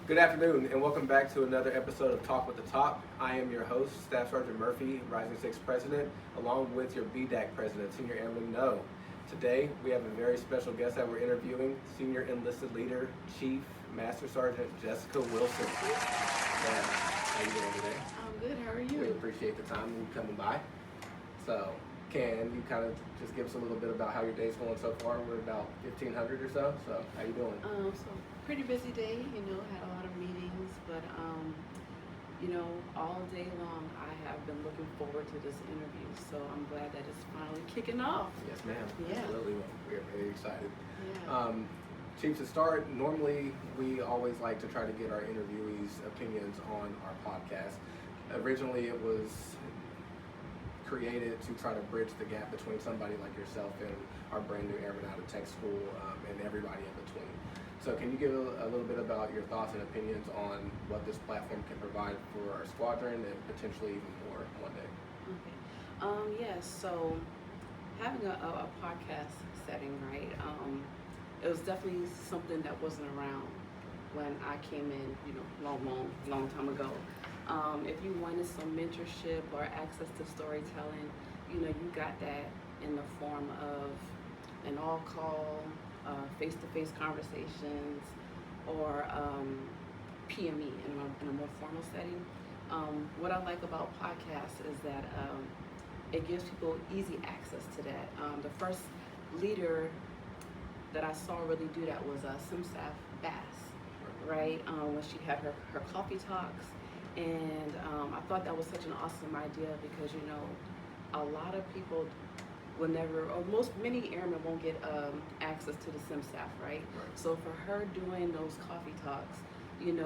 Good afternoon, and welcome back to another episode of Talk with the Top. I am your host, Staff Sergeant Murphy, Rising Six President, along with your BDAC President, Senior Airman No. Today, we have a very special guest that we're interviewing, Senior Enlisted Leader, Chief Master Sergeant Jessica Wilson. How are you doing today? I'm good. How are you? We appreciate the time you coming by. So, can you kind of just give us a little bit about how your day's going so far? We're about 1,500 or so. So, how you doing? So pretty busy day. Had a lot of meetings, but all day long I have been looking forward to this interview. So I'm glad that it's finally kicking off. Yes, ma'am. Yeah. Absolutely. We're very excited. Yeah. Chief, to start, normally we always like to try to get our interviewees' opinions on our podcast. Originally, it was created to try to bridge the gap between somebody like yourself and our brand new airmen out of tech school and everybody in between. So can you give a little bit about your thoughts and opinions on what this platform can provide for our squadron and potentially even more one day? Okay. Yes. So having a podcast setting, right? It was definitely something that wasn't around when I came in, long time ago. If you wanted some mentorship or access to storytelling, you got that in the form of an all-call, face-to-face conversations, or PME in a more formal setting. What I like about podcasts is that it gives people easy access to that. The first leader that I saw really do that was CMSgt Bass, right? When she had her coffee talks. And I thought that was such an awesome idea because, a lot of people will never, or many airmen won't get access to the CMSgt, right? So for her doing those coffee talks, it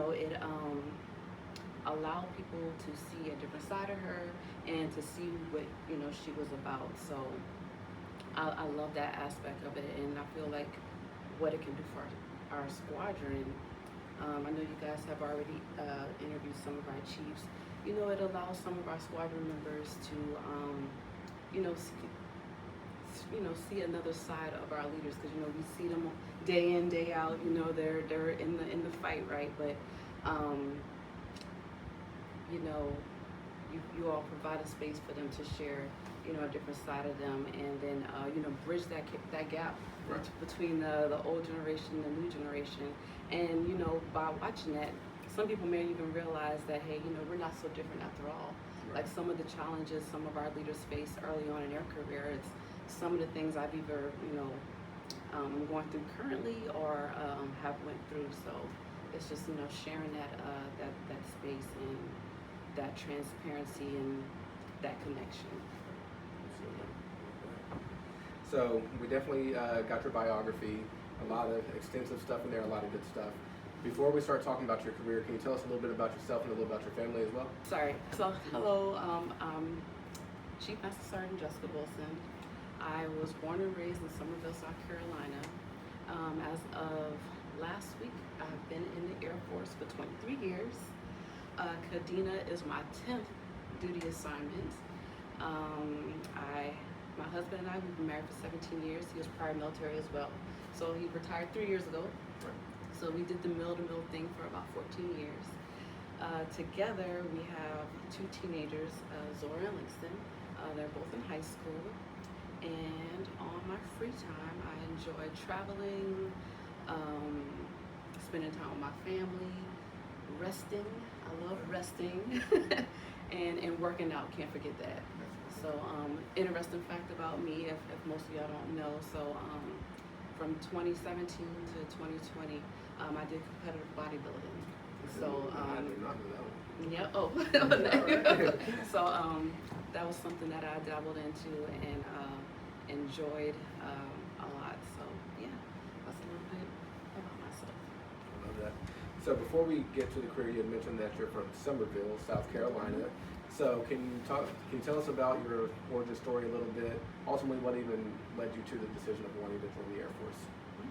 allowed people to see a different side of her and to see what, she was about. So I love that aspect of it, and I feel like what it can do for our squadron. I know you guys have already interviewed some of our chiefs. It allows some of our squadron members to, see another side of our leaders, because we see them day in, day out. They're in the fight, right? But you all provide a space for them to share, a different side of them, and then bridge that gap between the old generation and the new generation. And by watching that, some people may even realize that, hey, we're not so different after all. Like some of the challenges some of our leaders face early on in their career, it's some of the things I've either I'm going through currently or have went through. So it's just sharing that space and that transparency and that connection. So we definitely got your biography, a lot of extensive stuff in there, a lot of good stuff. Before we start talking about your career, can you tell us a little bit about yourself and a little about your family as well? Sorry. So hello, I'm Chief Master Sergeant Jessica Wilson. I was born and raised in Somerville, South Carolina. As of last week, I've been in the Air Force for 23 years. Kadena is my 10th duty assignment. My husband and I, we've been married for 17 years. He was prior military as well. So he retired 3 years ago. So we did the mill-to-mill thing for about 14 years. Together, we have 2 teenagers, Zora and Langston. They're both in high school. And on my free time, I enjoy traveling, spending time with my family, resting. I love resting. and working out, can't forget that. So interesting fact about me, if most of y'all don't know, so from 2017 to 2020, I did competitive bodybuilding. So yeah, so that was something that I dabbled into and enjoyed a lot. So yeah, that's a little bit about myself. I love that. So before we get to the career, you had mentioned that you're from Somerville, South Carolina. So can you tell us about your origin story a little bit? Ultimately, what even led you to the decision of wanting to join the Air Force?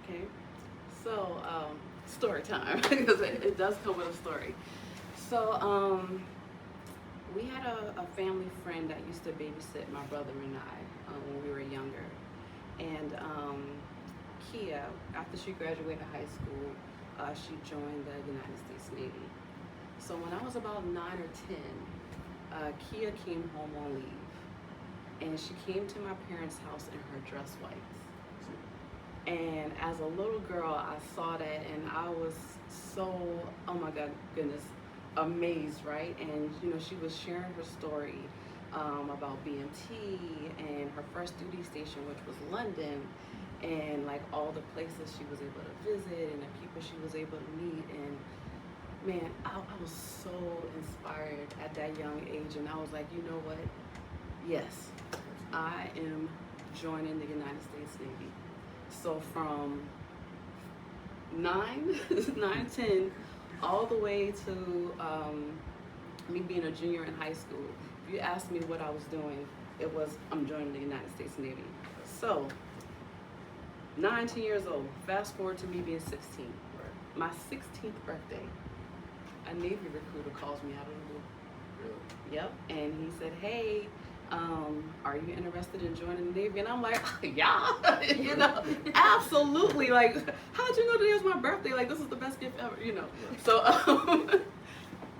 Okay, so story time, because it does come with a story. So we had a family friend that used to babysit my brother and I when we were younger. And Kia, after she graduated high school, she joined the United States Navy. So when I was about 9 or 10, Kia came home on leave, and she came to my parents' house in her dress whites. And as a little girl, I saw that, and I was so, oh my goodness, amazed, right? And she was sharing her story about BMT and her first duty station, which was London, and like all the places she was able to visit and the people she was able to meet. And man, I was so inspired at that young age, and I was like, you know what? Yes, I am joining the United States Navy. So from 9, 10, all the way to me being a junior in high school, if you asked me what I was doing, it was I'm joining the United States Navy. So 9, 10 years old, fast forward to me being 16. Right. My 16th birthday, a Navy recruiter calls me out of the blue. Really? Yep, and he said, hey, are you interested in joining the Navy? And I'm like, yeah, absolutely. Like, how'd you know today was my birthday? Like, this is the best gift ever, Yeah. So,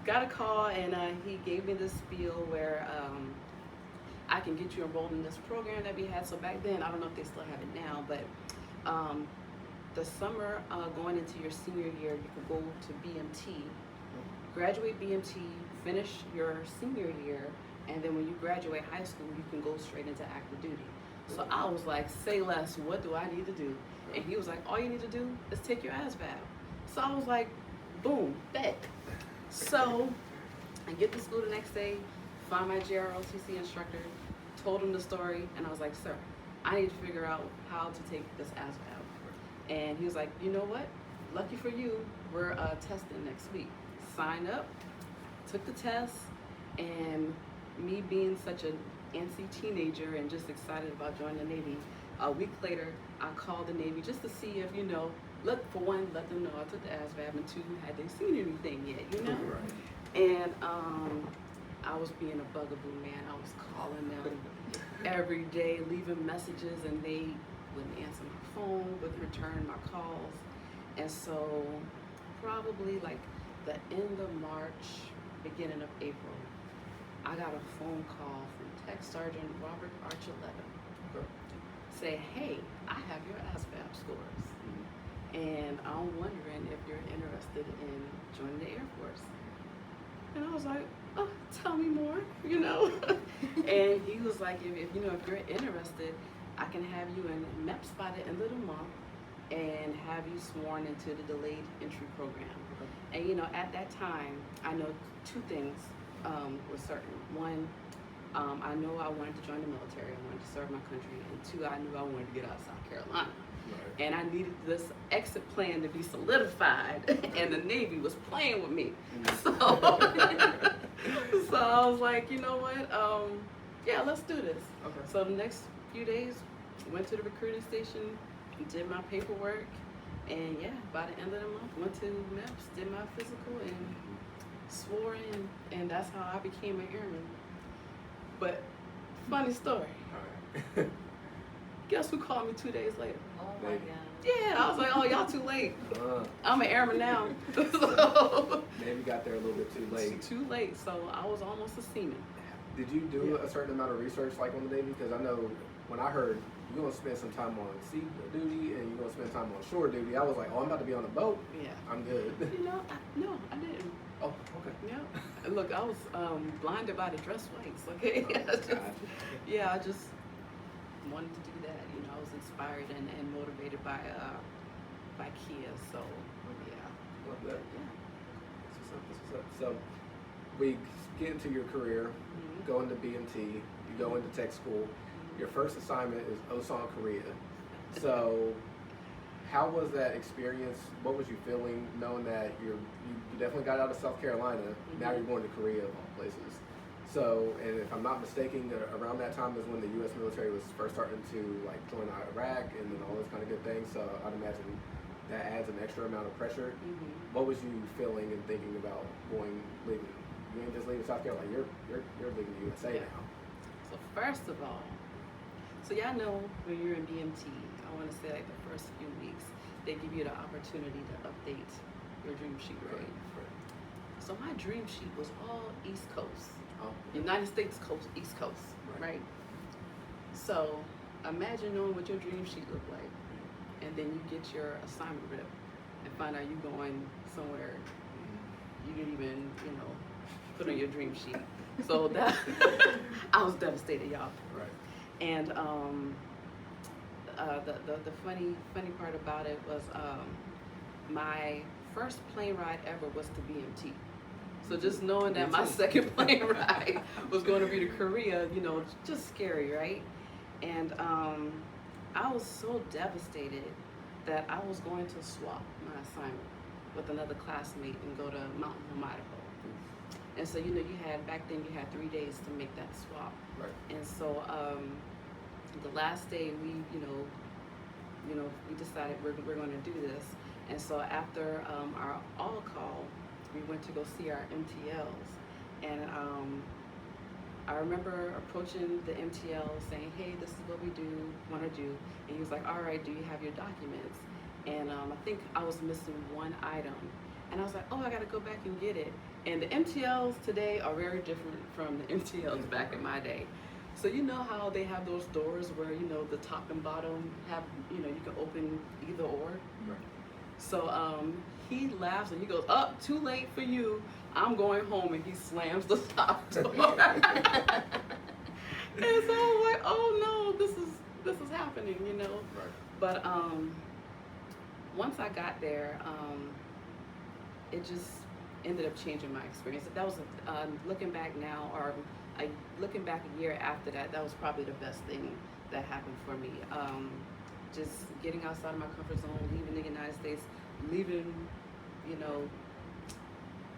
got a call, and he gave me this spiel where I can get you enrolled in this program that we had. So back then, I don't know if they still have it now, but the summer going into your senior year, you could go to BMT, graduate BMT, finish your senior year, and then when you graduate high school, you can go straight into active duty. So I was like, say less, what do I need to do? And he was like, all you need to do is take your ASVAB. So I was like, boom, bet. So I get to school the next day, find my JROTC instructor, told him the story, and I was like, sir, I need to figure out how to take this ASVAB. And he was like, you know what? Lucky for you, we're testing next week. Signed up, took the test, and me being such an antsy teenager and just excited about joining the Navy, a week later, I called the Navy just to see if, look, for one, let them know I took the ASVAB, and two, had they seen anything yet, Right. And I was being a bugaboo, man. I was calling them every day, leaving messages, and they wouldn't answer my phone, wouldn't return my calls. And so probably like the end of March, beginning of April, I got a phone call from Tech Sergeant Robert Archuleta. Say, hey, I have your ASVAB scores, and I'm wondering if you're interested in joining the Air Force. And I was like, oh, tell me more, And he was like, if you're interested, I can have you in MEPS by the end of the month and have you sworn into the delayed entry program. And at that time, I know two things were certain. One, I know I wanted to join the military. I wanted to serve my country. And two, I knew I wanted to get out of South Carolina. Right. And I needed this exit plan to be solidified, and the Navy was playing with me. So I was like, you know what? Yeah, let's do this. Okay. So the next few days, went to the recruiting station, did my paperwork, and yeah, by the end of the month, went to MEPS, did my physical, and swore in, and that's how I became an airman. But funny story. All right. Guess who called me 2 days later? Oh my Maybe. God. Yeah, I was like, oh, y'all too late. Uh, I'm an airman now. So, Maybe got there a little bit too late. too late. So I was almost a seaman. Did you do a certain amount of research like on the Navy? Because I know when I heard you're going to spend some time on sea duty and you're going to spend time on shore duty, I was like, oh, I'm about to be on a boat. Yeah. I'm good. No, I didn't. Oh, okay. Yeah. Look, I was blinded by the dress whites. Okay. Gotcha. I just wanted to do that. I was inspired and motivated by Kia. So yeah. Love that. Yeah. That's what's up. So we get into your career, go into BMT, you go into tech school. Your first assignment is Osan, Korea. So how was that experience? What was you feeling knowing that you definitely got out of South Carolina, now you're going to Korea of all places. So, and if I'm not mistaken, around that time is when the U.S. military was first starting to like join Iraq and then all those kind of good things. So I'd imagine that adds an extra amount of pressure. What was you feeling and thinking about leaving? You ain't just leaving South Carolina. You're leaving the USA now. So first of all, so y'all know when you're in BMT, I want to say like the first few weeks, they give you the opportunity to update your dream sheet, right? So my dream sheet was all East Coast, United States Coast, East Coast, right? So imagine knowing what your dream sheet looked like, and then you get your assignment rip and find out you're going somewhere you didn't even, put on your dream sheet. So that I was devastated, y'all. Right. And the funny part about it was my first plane ride ever was to BMT. So just knowing that my second plane ride was going to be to Korea, just scary, right? And I was so devastated that I was going to swap my assignment with another classmate and go to Mountain Home, Idaho. And so, back then you had 3 days to make that swap. Right. And so the last day we decided we're going to do this. And so after our all call, we went to go see our MTLs. And I remember approaching the MTL saying, hey, this is what we want to do. And he was like, all right, do you have your documents? And I think I was missing one item. And I was like, oh, I got to go back and get it. And the MTLs today are very different from the MTLs back in my day. So you know how they have those doors where, the top and bottom have, you can open either or? Right. So he laughs and he goes, too late for you. I'm going home, and he slams the top door. And so I'm like, oh no, this is happening, Right. But once I got there, it just ended up changing my experience. That was looking back now, or looking back a year after that, that was probably the best thing that happened for me. Just getting outside of my comfort zone, leaving the United States, leaving,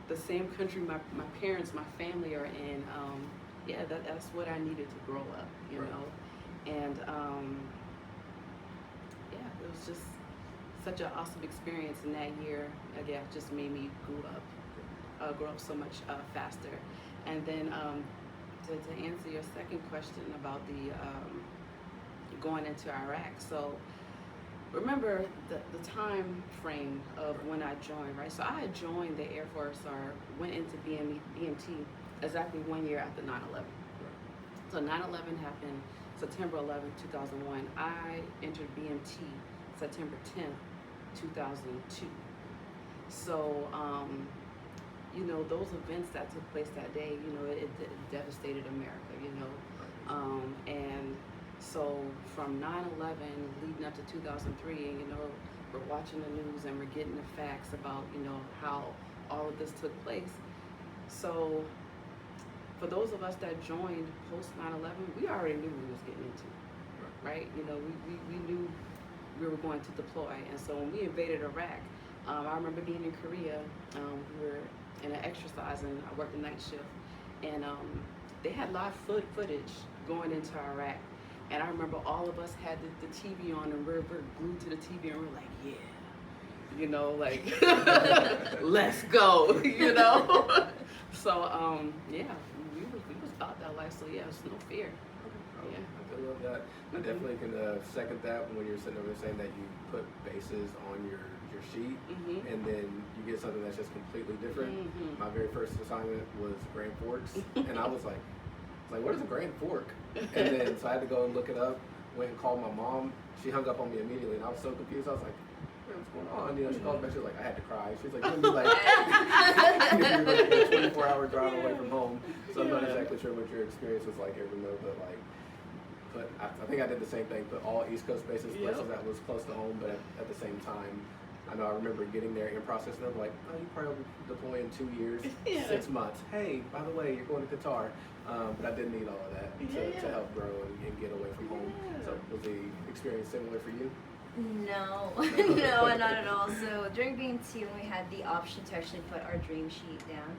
the same country my parents, my family are in. That's what I needed to grow up, And it was just such an awesome experience in that year. Again, just made me grow up so much faster. And then to answer your second question about the going into Iraq. So remember the time frame of when I joined, right? So I had joined the Air Force, or went into BMT exactly 1 year after 9/11. So 9/11 happened September 11, 2001. I entered BMT September 10th, 2002. So, those events that took place that day, it devastated America, and so from 9/11 leading up to 2003, we're watching the news and we're getting the facts about, how all of this took place. So for those of us that joined post 9/11, we already knew what we was getting into, right? We knew we were going to deploy. And so when we invaded Iraq, I remember being in Korea, we were in an exercise, and I worked the night shift, and they had live footage going into Iraq. And I remember all of us had the TV on, and we're glued to the TV, and we're like, let's go, So, we was about that life, so yeah, there's no fear. Yeah. I love that. I definitely can second that when you're sitting over there saying that you put bases on your sheet, and then you get something that's just completely different. My very first assignment was Grand Forks, and I was like, what is a Grand Fork? And then so I had to go and look it up, went and called my mom. She hung up on me immediately, and I was so confused. I was like, what's going on? She called me back, she was like, I had to cry. She was like, you're going to be like a 24-hour drive away from home. So I'm not exactly sure what your experience was like here, but I think I did the same thing, put all East Coast bases, places that was close to home, but at the same time, I know I remember getting there in process, and they're like, oh, you probably deploy in 2 years, 6 months. Hey, by the way, you're going to Qatar. But I didn't need all of that to help grow and get away from home. So was the experience similar for you? No, no, not at all. So during BMT, when we had the option to actually put our dream sheet down,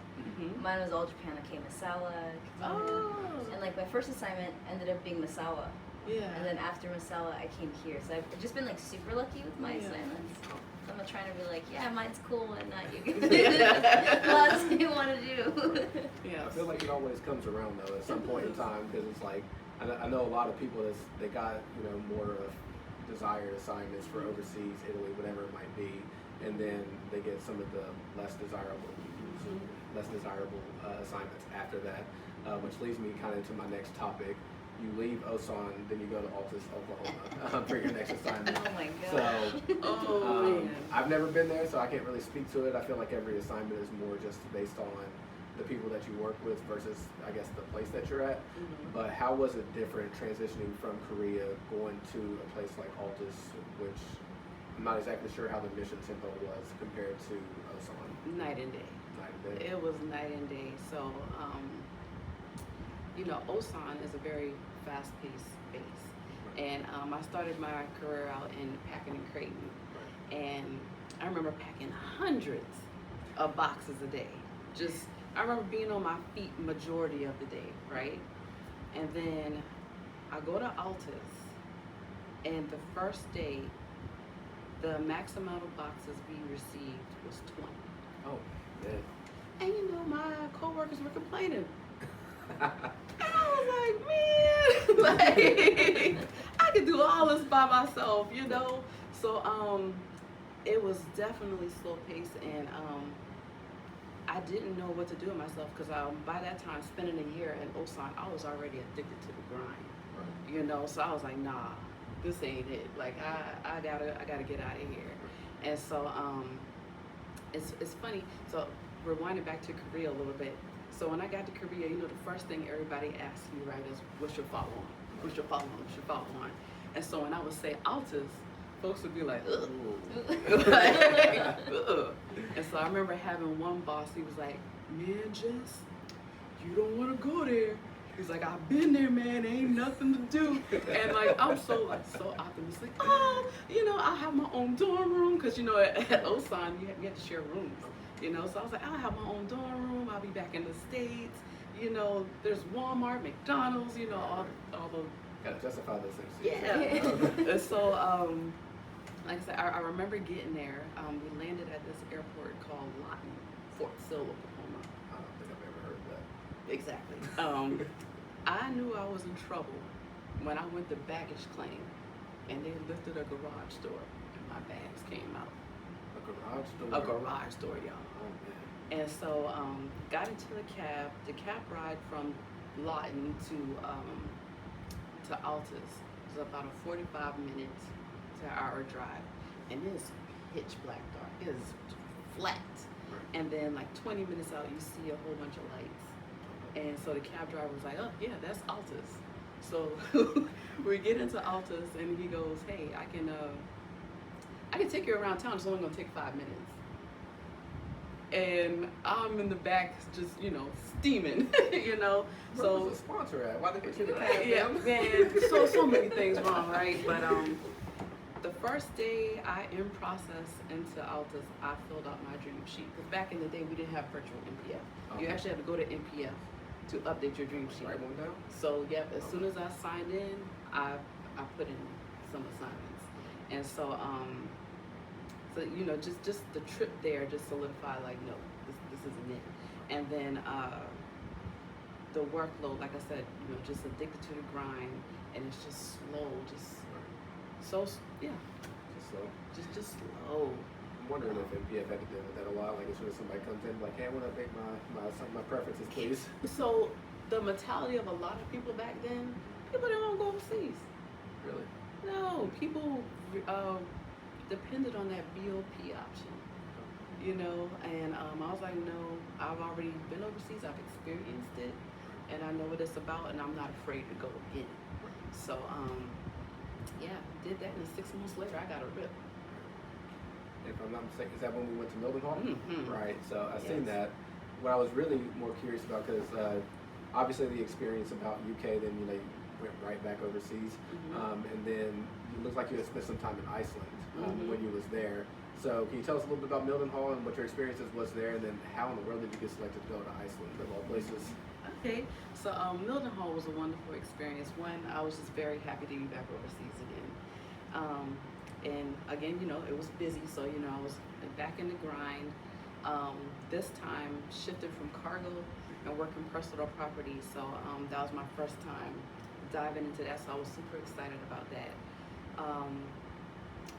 mine was all Japan. I came Misawa, and my first assignment ended up being Misawa. Yeah. And then after Misawa, I came here. So I've just been super lucky with my assignments. I'm not trying to be like, yeah, mine's cool and not you guys. What else do you want to do? I feel like it always comes around though at some point in time, because it's like I know a lot of people they got more desired assignments for overseas, Italy, whatever it might be, and then they get some of the less desirable assignments after that, which leads me kind of to my next topic. You leave Osan, then you go to Altus, Oklahoma for your next assignment. Oh my So, god. I've never been there, so I can't really speak to it. I feel like every assignment is more just based on the people that you work with versus, I guess, the place that you're at. But how was it different transitioning from Korea going to a place like Altus, which I'm not exactly sure how the mission tempo was compared to Osan? Night and day. Night and day. It was night and day. So, Osan is a very fast-paced base. And I started my career out in packing and crating. And I remember packing hundreds of boxes a day. I remember being on my feet majority of the day, right? And then I go to Altus, and the first day, the max amount of boxes we received was 20. Oh, man. And my coworkers were complaining. And I was like, man, like, I could do all this by myself, So it was definitely slow paced, and I didn't know what to do with myself because by that time, spending a year in Osan, I was already addicted to the grind. Right. So I was like, nah, this ain't it. Like I gotta get out of here. And so it's funny. So rewinding back to Korea a little bit. So when I got to Korea, the first thing everybody asks you, right, is what's your follow on? What's your follow on? What's your follow on? And so when I would say Altus, folks would be like, ugh. Ugh. And so I remember having one boss, he was like, man, Jess, you don't want to go there. He's like, I've been there, man, ain't nothing to do. And like, I'm so optimistic. Oh, I'll have my own dorm room. Cause at Osan, you have to share rooms. So I was like, I'll have my own dorm room. I'll be back in the States. There's Walmart, McDonald's, all the. Gotta justify those things. Yeah. And so, like I said, I remember getting there. We landed at this airport called Lawton, Fort Sill, Oklahoma. I don't think I've ever heard of that. Exactly. I knew I was in trouble when I went to baggage claim, and they lifted a garage door, and my bags came out. A garage door? A garage door, y'all. Oh, man. And so, got into the cab ride from Lawton to Altus was about a 45-minute to hour drive, and it's pitch black dark. It is flat. Right. And then like 20 minutes out, you see a whole bunch of lights. And so the cab driver was like, oh yeah, that's Altus. So we get into Altus, and he goes, hey, I can take you around town. It's only gonna take 5 minutes. And I'm in the back, just steaming, Where was the sponsor at? Why they put you in the cab? Yeah, man. So many things wrong, right? But the first day I in process into Altus, I filled out my dream sheet. Because back in the day, we didn't have virtual NPF. You actually had to go to NPF to update your dream sheet. Write one down? So as soon as I signed in, I put in some assignments, and so just the trip there just solidified like, no, this isn't it. And then the workload, like I said, just addicted to the grind, and it's just slow, just slow. Just slow. I'm wondering if NPF had to deal with that a lot. Like as soon as somebody comes in, like, hey, I want to update my preferences, please. So the mentality of a lot of people back then, people didn't want to go overseas. Really? No, people depended on that BOP option, and I was like, no, I've already been overseas, I've experienced it, and I know what it's about, and I'm not afraid to go again. So, did that, and 6 months later, I got a rip. If I'm not mistaken, is that when we went to Mildenhall? Mm-hmm. Right, so I've seen that. What I was really more curious about, because obviously the experience about UK, then you went right back overseas, and then it looks like you had spent some time in Iceland when you was there. So can you tell us a little bit about Mildenhall and what your experiences was there, and then how in the world did you get selected to go to Iceland of all places? Okay, so Mildenhall was a wonderful experience. One, I was just very happy to be back overseas again. And again, it was busy, so I was back in the grind. This time shifted from cargo and working personal property, so that was my first time diving into that, so I was super excited about that.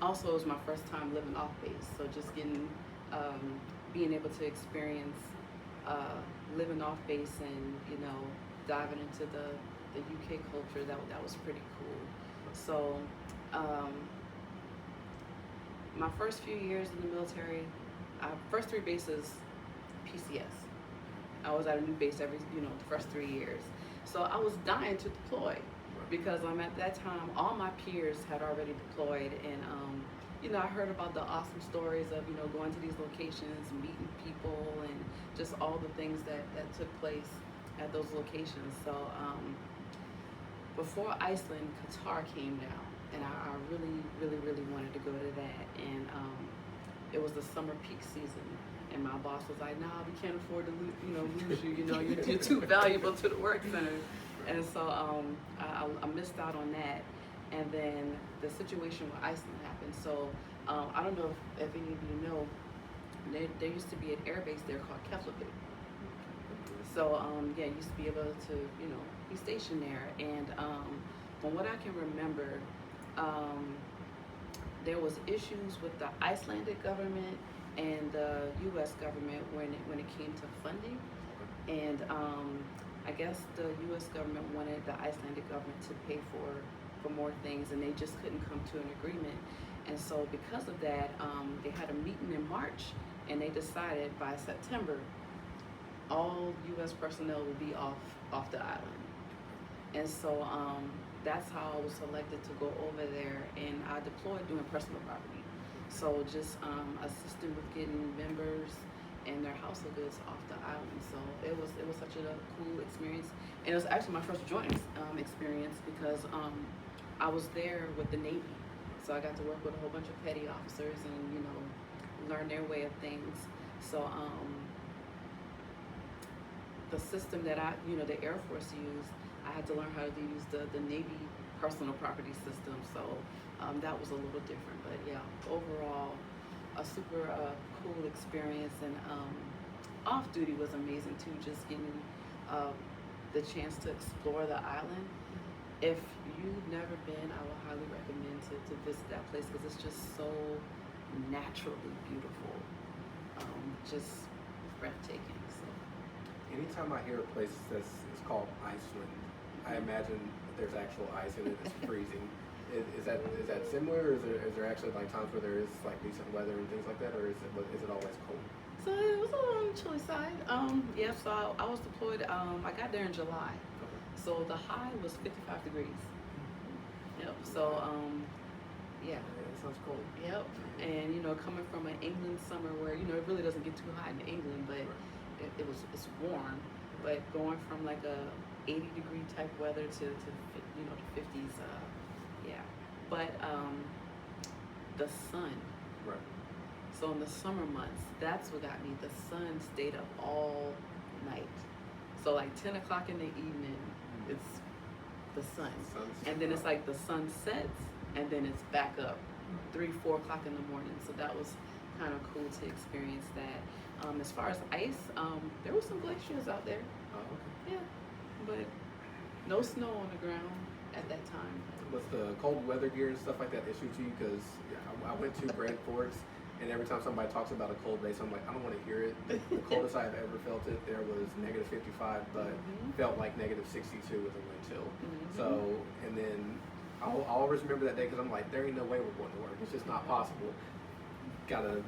Also, it was my first time living off base, so just being able to experience living off base and diving into the UK culture, that was pretty cool. So my first few years in the military, first 3 bases, PCS. I was at a new base every the first 3 years. So I was dying to deploy because at that time all my peers had already deployed, and I heard about the awesome stories of going to these locations, meeting people, and just all the things that took place at those locations. So before Iceland, Qatar came down, and I really wanted to go to that, and it was the summer peak season. And my boss was like, "Nah, we can't afford to lose you. You're too valuable to the work center." And so I missed out on that. And then the situation with Iceland happened. So I don't know if any of you know, there used to be an air base there called Keflavik. So you used to be able to be stationed there. And from what I can remember, there was issues with the Icelandic government and the U.S. government when it came to funding, and I guess the U.S. government wanted the Icelandic government to pay for more things, and they just couldn't come to an agreement. And so because of that, they had a meeting in March, and they decided by September all U.S. personnel would be off the island. And so that's how I was selected to go over there, and I deployed doing personal property. So just assisting with getting members and their household goods off the island. So it was such a cool experience, and it was actually my first joint experience because I was there with the Navy, so I got to work with a whole bunch of petty officers and learn their way of things. So the system that the Air Force used, I had to learn how to use the Navy personal property system. So that was a little different, but yeah, overall a super cool experience. And off duty was amazing too, just getting the chance to explore the island. If you've never been, I would highly recommend to visit that place because it's just so naturally beautiful, just breathtaking. So Anytime I hear a place that's called Iceland, I imagine there's actual ice in it. It's freezing. Is that similar, or is there actually like times where there is like decent weather and things like that, or is it always cold? So it was a little on the chilly side. Yeah. So I was deployed. I got there in July. Okay. So the high was 55 degrees. Yep. So yeah. That sounds cold. Yep. And coming from an England summer where it really doesn't get too hot in England, but it's warm. But going from like a 80-degree type weather to the 50s. Yeah, but the sun. Right. So in the summer months, that's what got me. The sun stayed up all night. So like 10 o'clock in the evening, it's the sun. And then it's like the sun sets, and then it's back up 3-4 o'clock in the morning. So that was kind of cool to experience that. As far as ice, there were some glaciers out there. Oh, okay. Yeah, but no snow on the ground at that time. Was the cold weather gear and stuff like that issue to you? Because I went to Grand Forks, and every time somebody talks about a cold base, I'm like, I don't want to hear it. The coldest I've ever felt it there was negative 55, but felt like negative 62 with a wind chill. So, and then I'll always remember that day because I'm like, there ain't no way we're going to work. It's just not possible. Gotta,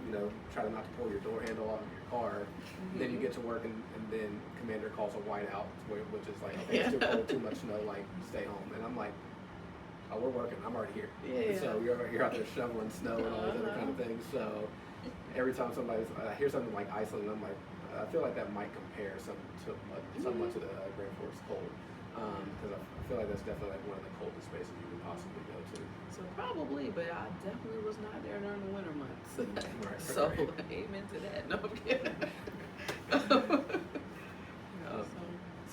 try to not to pull your door handle off of your car. Then you get to work, and then commander calls a whiteout, which is like, okay, it's too cold, too much snow, like, stay home. And I'm like, oh, we're working, I'm already here. Yeah. So you're out there shoveling snow and all these other kind of things. So every time I hear something like Iceland, I'm like, I feel like that might compare somewhat to the Grand Forks cold. Because I feel like that's definitely like one of the coldest spaces you can possibly go to. So probably, but I definitely was not there during the winter months. Right, So right. amen to that. No, I'm kidding.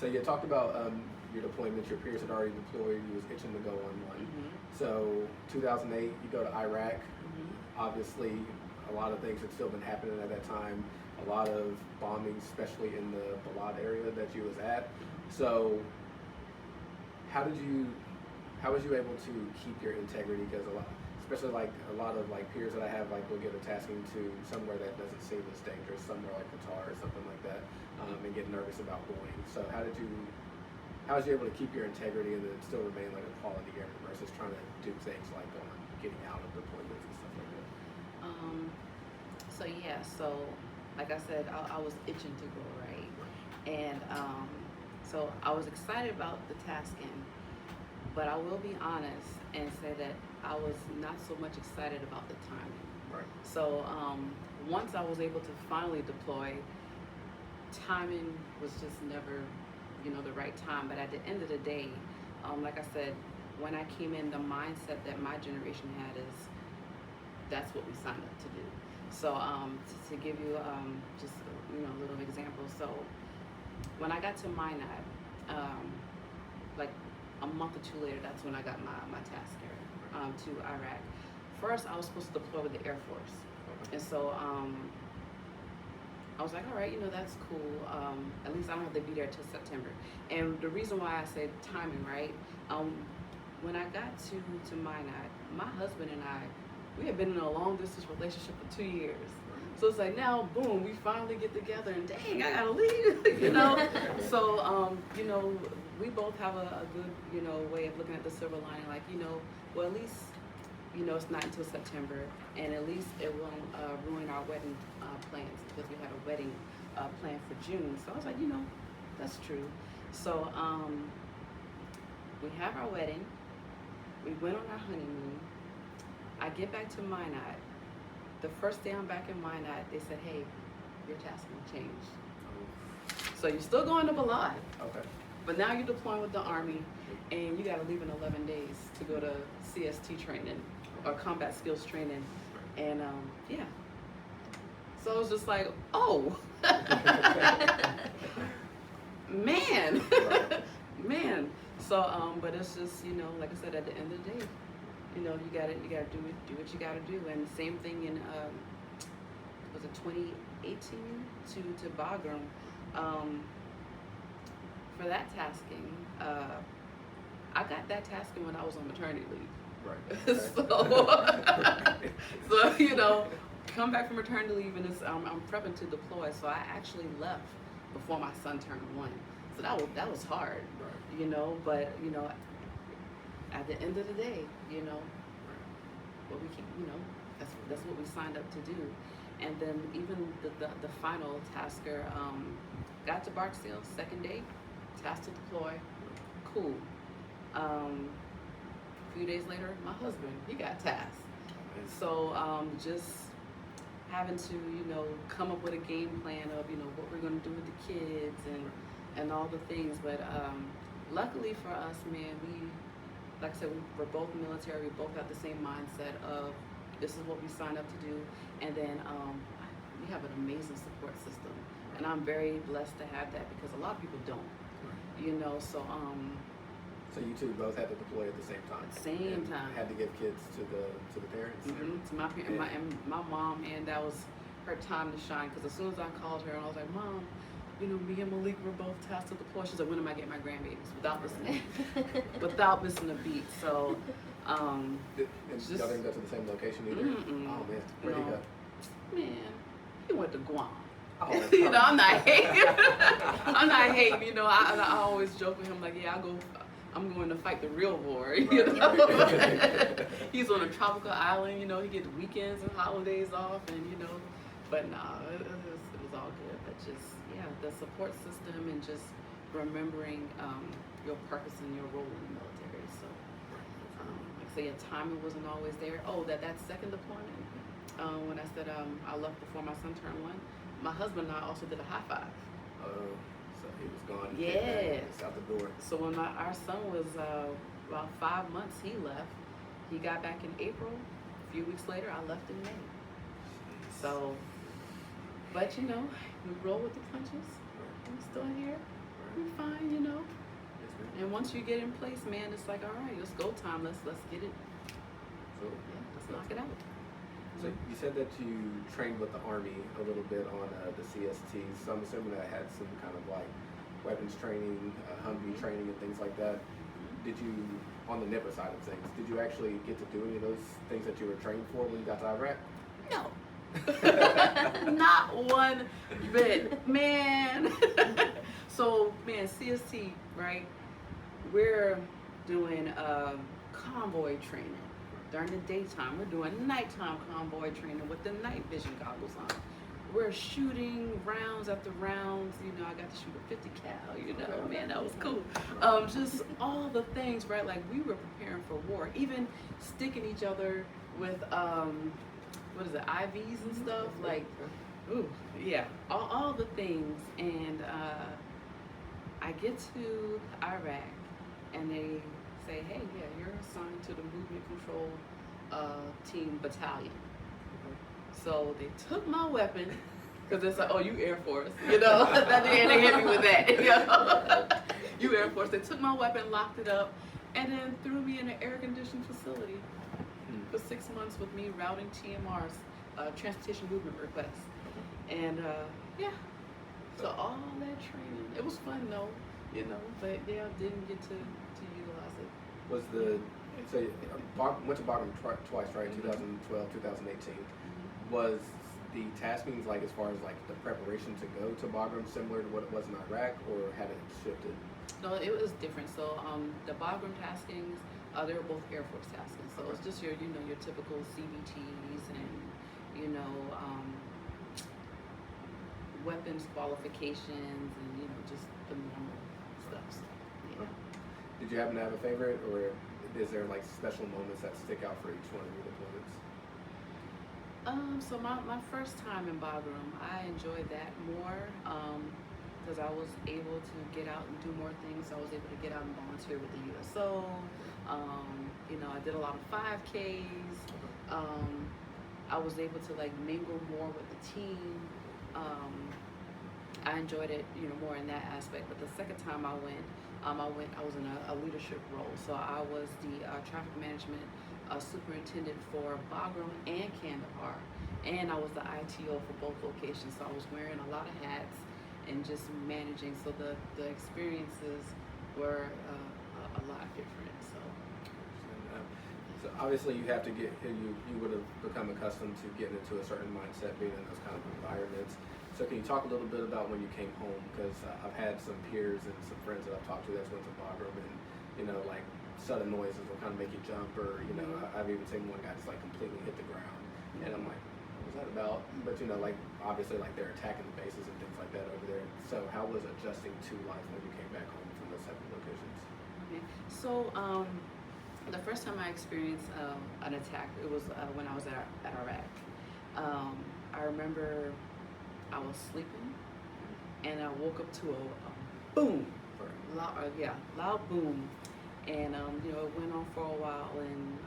So you talked about your deployments. Your peers had already deployed. You was itching to go on one. So 2008, you go to Iraq. Obviously, a lot of things had still been happening at that time. A lot of bombing, especially in the Balad area that you was at. So how did you how was you able to keep your integrity? Because especially like a lot of like peers that I have, like will get a tasking to somewhere that doesn't seem as dangerous, somewhere like Qatar or something like that, and get nervous about going. So how was you able to keep your integrity and then still remain like a quality airman versus trying to do things like getting out of deployments and stuff like that? So like I said, I was itching to go, right? And so I was excited about the tasking, but I will be honest and say that I was not so much excited about the timing. Right. So once I was able to finally deploy, timing was just never, the right time. But at the end of the day, like I said, when I came in, the mindset that my generation had is that's what we signed up to do. So to give you just a little example. So when I got to Minot, like a month or two later, that's when I got my tasker to Iraq. First, I was supposed to deploy with the Air Force, and so I was like, all right, that's cool. At least I don't have to be there till September. And the reason why I said timing, right? When I got to Minot, my husband and I, we had been in a long distance relationship for 2 years. So it's like now, boom, we finally get together, and dang, I gotta leave, So, we both have a good, way of looking at the silver lining, like, well, at least, it's not until September, and at least it won't ruin our wedding plans, because we had a wedding planned for June. So I was like, that's true. So we have our wedding. We went on our honeymoon. I get back to Minot. The first day I'm back in Minot, they said, hey, your task will change. So you're still going to Balad. Okay. But now you're deploying with the Army, and you got to leave in 11 days to go to CST training or combat skills training. And yeah. So I was just like, oh, man, man. So, but it's just, like I said, at the end of the day, you gotta do what you gotta do. And same thing in, was it 2018 to Bagram, for that tasking, I got that tasking when I was on maternity leave. Right. So come back from maternity leave, and I'm prepping to deploy. So I actually left before my son turned 1. So that was hard, right. But at the end of the day, what we keep, that's what we signed up to do. And then even the final tasker, got to Barksdale, second day, tasked to deploy, cool. A few days later, my husband, he got tasked. So just having to, come up with a game plan of, what we're gonna do with the kids and all the things. But luckily for us, man, like I said, we're both military. We both have the same mindset of this is what we signed up to do. And then we have an amazing support system. And I'm very blessed to have that, because a lot of people don't, So you two both had to deploy at the same time? Same time. Had to give kids to the parents? Mm-hmm. To my parents, and my mom, and that was her time to shine, because as soon as I called her and I was like, Mom, me and Malik were both tasked to deploy. She's like, when am I getting my grandbabies? Without missing a beat. So, and y'all didn't go to the same location either? Mm-mm. Oh man, where'd he go? Man, he went to Guam. Oh, I'm not hating. I'm not hating. I always joke with him like, yeah, I'm going to fight the real war. He's on a tropical island. He gets weekends and holidays off, and but nah, it was all good. But just the support system and just remembering your purpose and your role in the military. So, like I say, timing wasn't always there. Oh, that second deployment, when I said I left before my son turned 1, my husband and I also did a high five. Oh, so he was gone. Yeah. He's out the door. So when our son was about 5 months, he left. He got back in April. A few weeks later, I left in May. So, but we roll with the punches. We're still here. We're fine, And once you get in place, man, it's like, all right, let's go time. Let's get it. So, let's knock it out. So you said that you trained with the Army a little bit on the CSTs. So I'm assuming that had some kind of like weapons training, Humvee training, and things like that. Did you on the nipper side of things, did you actually get to do any of those things that you were trained for when you got to Iraq? No. Not one bit, man. So, man, CST, right? We're doing convoy training during the daytime. We're doing nighttime convoy training with the night vision goggles on. We're shooting rounds after rounds. You know, I got to shoot a 50 cal. You know, man, that was cool. Just all the things, right? Like we were preparing for war. Even sticking each other with what is it, IVs and stuff. Like, ooh, yeah, all the things. And I get to Iraq, and they say, hey, yeah, you're assigned to the movement control team battalion. So they took my weapon, because it's like, oh, you Air Force, you know? And they hit me with that, you know? You Air Force. They took my weapon, locked it up, and then threw me in an air-conditioned facility for 6 months with me routing TMRs, transportation movement requests. And yeah, so all that training, it was fun though, you know, but yeah, didn't get to utilize it. Was the, so you went to Bagram twice, right? 2012, 2018. Was the taskings, like as far as like the preparation to go to Bagram, similar to what it was in Iraq, or had it shifted? No, it was different. So the Bagram taskings, they were both Air Force taskings. So it's just your, you know, your typical CBTs and, you know, weapons qualifications and, you know, just the normal stuff. So, yeah. Did you happen to have a favorite, or is there like special moments that stick out for each one of your deployments? So my first time in Bagram, I enjoyed that more because I was able to get out and do more things. I was able to get out and volunteer with the USO. You know, I did a lot of 5Ks. I was able to like mingle more with the team. I enjoyed it, you know, more in that aspect. But the second time I went, I was in a leadership role. So I was the traffic management superintendent for Bagram and Kandahar, and I was the ITO for both locations. So I was wearing a lot of hats and just managing. So the experiences were a lot different. So obviously you have to get, you would have become accustomed to getting into a certain mindset being in those kind of environments. So can you talk a little bit about when you came home? Because I've had some peers and some friends that I've talked to that's went to Bagram, and you know, like sudden noises will kind of make you jump, or you know, I've even seen one guy just like completely hit the ground, and I'm like, what was that about? But you know, like obviously like they're attacking the bases and things like that over there. So how was adjusting to life when you came back home from those type of locations? Okay. So the first time I experienced an attack, it was when I was at Iraq. I remember I was sleeping, and I woke up to a boom, loud boom. And you know, it went on for a while, and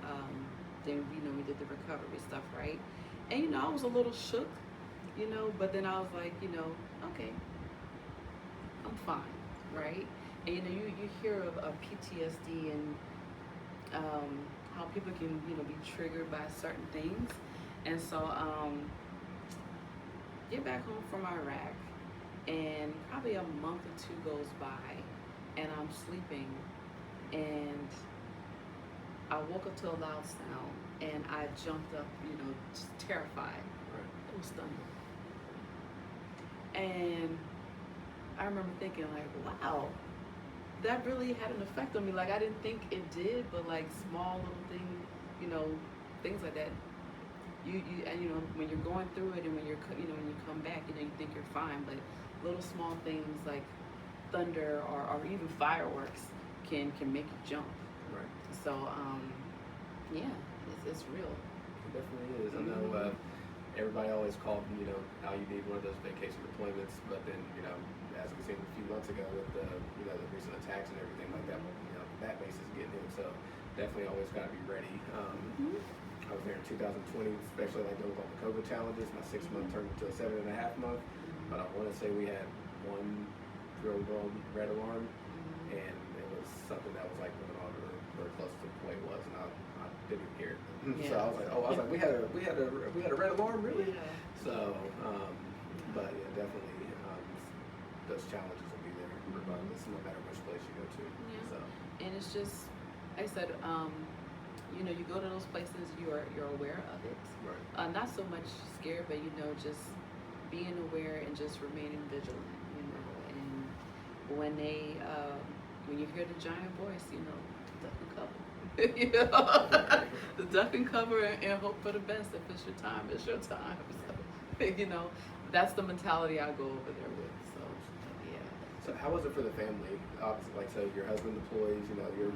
then you know, we did the recovery stuff, right? And you know, I was a little shook, you know, but then I was like, you know, okay, I'm fine, right? And you know, you hear of PTSD and how people can, you know, be triggered by certain things. And so get back home from Iraq, and probably a month or two goes by, and I'm sleeping. And I woke up to a loud sound, and I jumped up, you know, just terrified. Right. It was thunder. And I remember thinking, like, wow, that really had an effect on me. Like, I didn't think it did, but like small little things, you know, things like that. And you know, when you're going through it, and when you're, you know, when you come back, you know, you think you're fine, but little small things like thunder or even fireworks can make you jump. Right. So yeah, it's real. It definitely is. I know everybody always called, you know, how you need one of those vacation deployments, but then, you know, as we seen a few months ago with the, you know, the recent attacks and everything like that, you know, that base is getting in. So definitely always got to be ready. I was there in 2020, especially like those, all the COVID challenges. My 6 month turned into a 7.5 month, but I want to say we had one real world red alarm, and it was something that was like going on very close to the way it was, and I didn't even hear it. Yeah. So I was like, we had a red alarm, really? Yeah. So, but yeah, definitely those challenges will be there regardless, no matter which place you go to. Yeah. So. And it's just I said, you go to those places, you're aware of it. Right. Not so much scared, but just being aware and just remaining vigilant. And when you hear the giant voice, duck and cover. Duck and cover and hope for the best. If it's your time, it's your time. So, that's the mentality I go over there with. So, yeah. So how was it for the family? Obviously, like, so your husband deploys,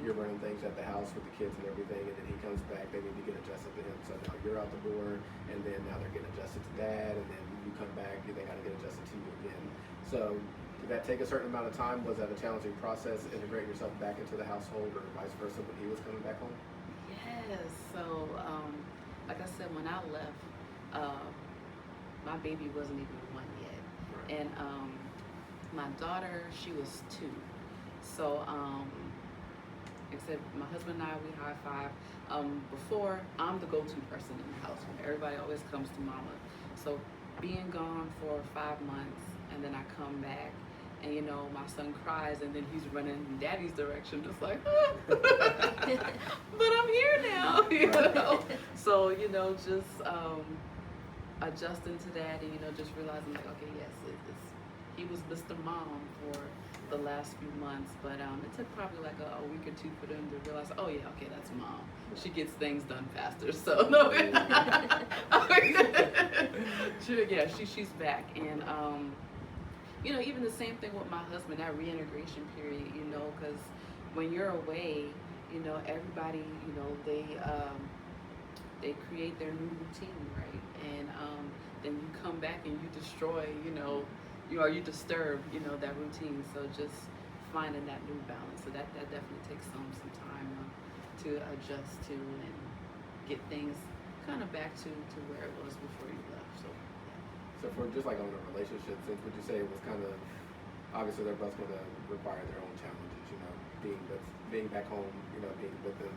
you're running things at the house with the kids and everything, and then he comes back, they need to get adjusted to him. So now you're out the door, and then now they're getting adjusted to dad, and then you come back, they got to get adjusted to you again. So did that take a certain amount of time? Was that a challenging process, integrating yourself back into the household, or vice versa when he was coming back home? Yes. So, like I said, when I left, my baby wasn't even 1 yet. Right. And my daughter, she was 2. So, like I said, my husband and I, we high five. Before, I'm the go-to person in the house. Everybody always comes to mama. So being gone for 5 months, and then I come back, and my son cries, and then he's running in daddy's direction, just like, but I'm here now, So, just adjusting to that, and just realizing, like, okay, yes, he was Mr. Mom for the last few months, but it took probably like a week or 2 for them to realize, oh yeah, okay, that's mom. She gets things done faster. So no, she's back, and even the same thing with my husband, that reintegration period, because when you're away, everybody, they create their new routine, right? And then you come back and you destroy, you disturb, that routine. So just finding that new balance. So that definitely takes some time to adjust to and get things kind of back to where it was before you left. So yeah. So for just like on a relationship sense, would you say it was kind of, obviously they're both going to require their own challenges, being back home, being with them,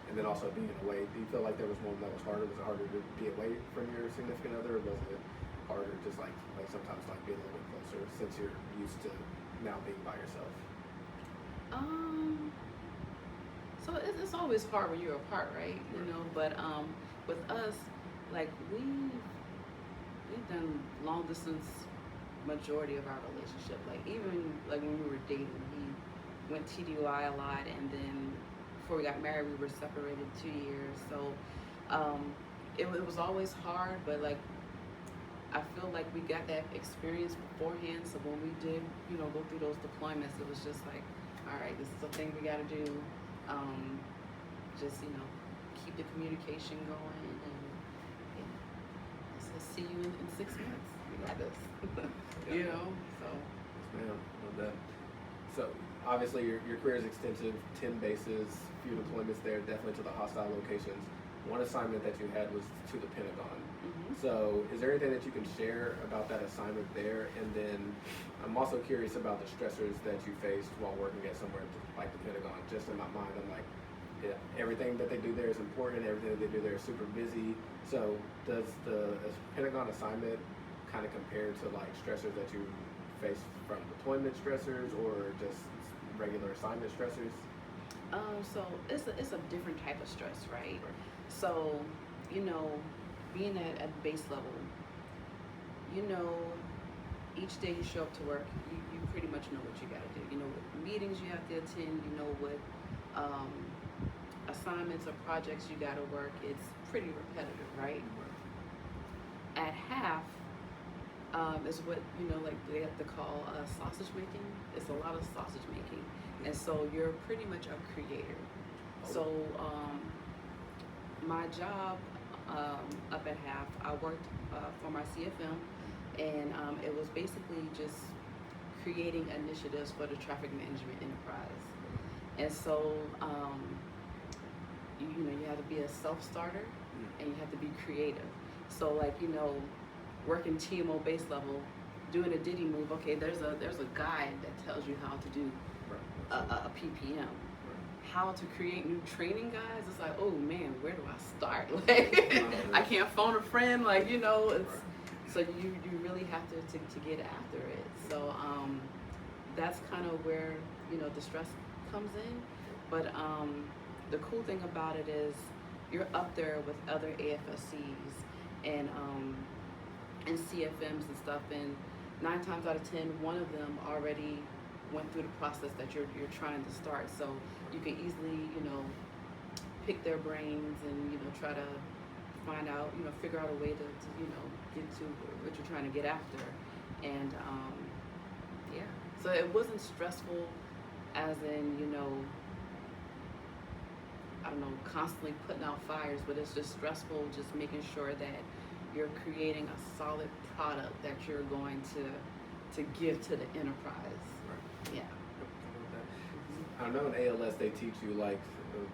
and then also being away. Do you feel like there was one that was harder? Was it harder to be away from your significant other, or was it harder just like sometimes like being a little bit closer since you're used to now being by yourself? So it's always hard when you're apart, right? But with us, like we've done long distance majority of our relationship. Like even like when we were dating, we went TDY a lot, and then before we got married, we were separated 2 years. So it was always hard, but like I feel like we got that experience beforehand. So when we did, go through those deployments, it was just like, all right, this is a thing we got to do. Just keep the communication going, and so see you in 6 months. We got this. So. Yes, ma'am. Love that. So obviously your career is extensive, 10 bases, few deployments there, definitely to the hostile locations. One assignment that you had was to the Pentagon. Mm-hmm. So is there anything that you can share about that assignment there? And then I'm also curious about the stressors that you faced while working at somewhere like the Pentagon. Just in my mind, I'm like, yeah, everything that they do there is important, everything that they do there is super busy. So does the Pentagon assignment kind of compare to like stressors that you face from deployment stressors, or just regular assignment stressors? So it's a different type of stress, right? So, being at base level, each day you show up to work, you pretty much know what you got to do. You know what meetings you have to attend, you know what assignments or projects you got to work. It's pretty repetitive, right? At half is what, like they have to call sausage making. It's a lot of sausage making. And so you're pretty much a creator. So my job up at half, I worked for my CFM, and it was basically just creating initiatives for the traffic management enterprise. And so you have to be a self-starter, and you have to be creative. So like, working TMO base level, doing a Diddy move, okay, there's a guide that tells you how to do a PPM. How to create new training guides, it's like, oh man, where do I start? Like, I can't phone a friend, like, it's, so you really have to get after it. So that's kind of where, the stress comes in. But the cool thing about it is you're up there with other AFSCs and CFMs and stuff, and 9 times out of 10, one of them already went through the process that you're trying to start. So you can easily, pick their brains and, try to find out, figure out a way to get to what you're trying to get after. And yeah, so it wasn't stressful as in, I don't know, constantly putting out fires, but it's just stressful just making sure that you're creating a solid product that you're going to give to the enterprise. Right. Yeah. I know in ALS they teach you like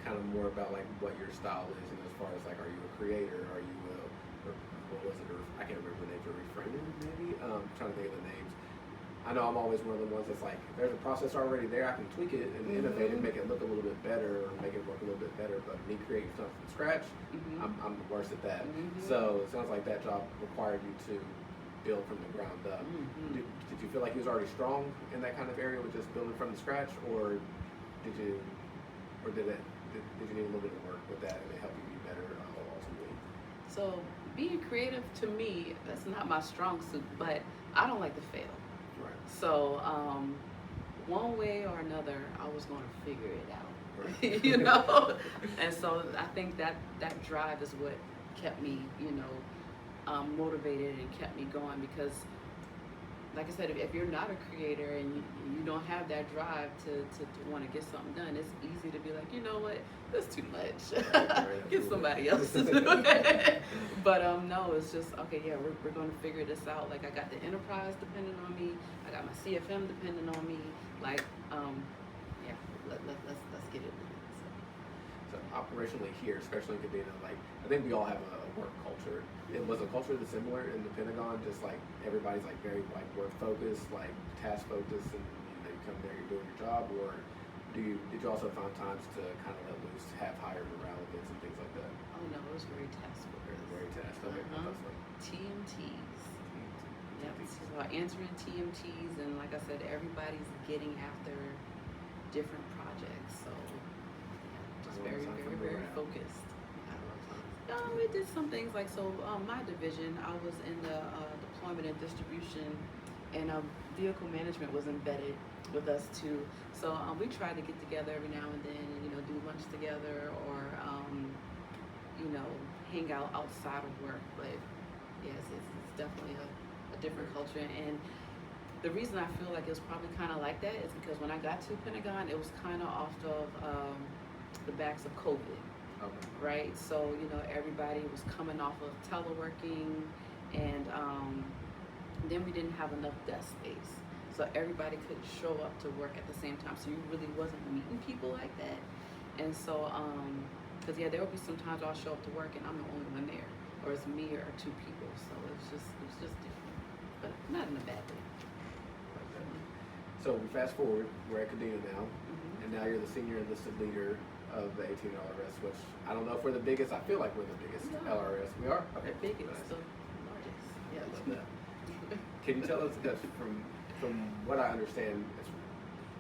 kind of more about like what your style is, and as far as like, are you a creator, are you what was it, I can't remember the names, a reframer maybe? Trying to think of the names. I know I'm always one of the ones that's like, there's a process already there, I can tweak it and innovate it, make it look a little bit better or make it work a little bit better, but me creating something from scratch, I'm the worst at that. So it sounds like that job required you to build from the ground up. Did you feel like you was already strong in that kind of area with just building from the scratch, or did you need a little bit of work with that and it helped you be better ultimately? So being creative to me, that's not my strong suit, but I don't like to fail. Right. So one way or another, I was going to figure it out. Right. And so I think that drive is what kept me, motivated and kept me going, because like I said, if you're not a creator and you don't have that drive to want to get something done, it's easy to be like, you know what, that's too much. Right, Get somebody else to do it. But no, it's just, okay, yeah, we're going to figure this out. Like, I got the enterprise depending on me. I got my CFM depending on me. Like, yeah, let's get it done. So operationally here, especially in Kadena, like, I think we all have a work culture. Was a culture that's similar in the Pentagon, just like everybody's like very like work focused, like task focused, and you come there, you're doing your job, or did you also find times to kind of let loose, have higher morale events and things like that? Oh no, it was very task focused. Very task. Okay, that's like TMTs. Yep. So answering TMTs, and like I said, everybody's getting after different projects. So yeah, just very focused. We did some things like, so my division, I was in the deployment and distribution, and vehicle management was embedded with us too. So we try to get together every now and then and, do lunch together or, hang out outside of work. But yes, it's definitely a different culture. And the reason I feel like it was probably kind of like that is because when I got to Pentagon, it was kind of off of the backs of COVID. Okay. Right, so everybody was coming off of teleworking, and then we didn't have enough desk space, so everybody couldn't show up to work at the same time. So you really wasn't meeting people like that, and so because there would be some times I'll show up to work and I'm the only one there, or it's me or 2 people. So it was just different, but not in a bad way. So we fast forward, we're at Kadena now, and now you're the senior enlisted leader of the 18 LRS, which I don't know if we're the biggest. I feel like we're the biggest LRS. We are? Okay. The biggest, Nice. the largest. Yeah, I love that. Can you tell us, because from what I understand,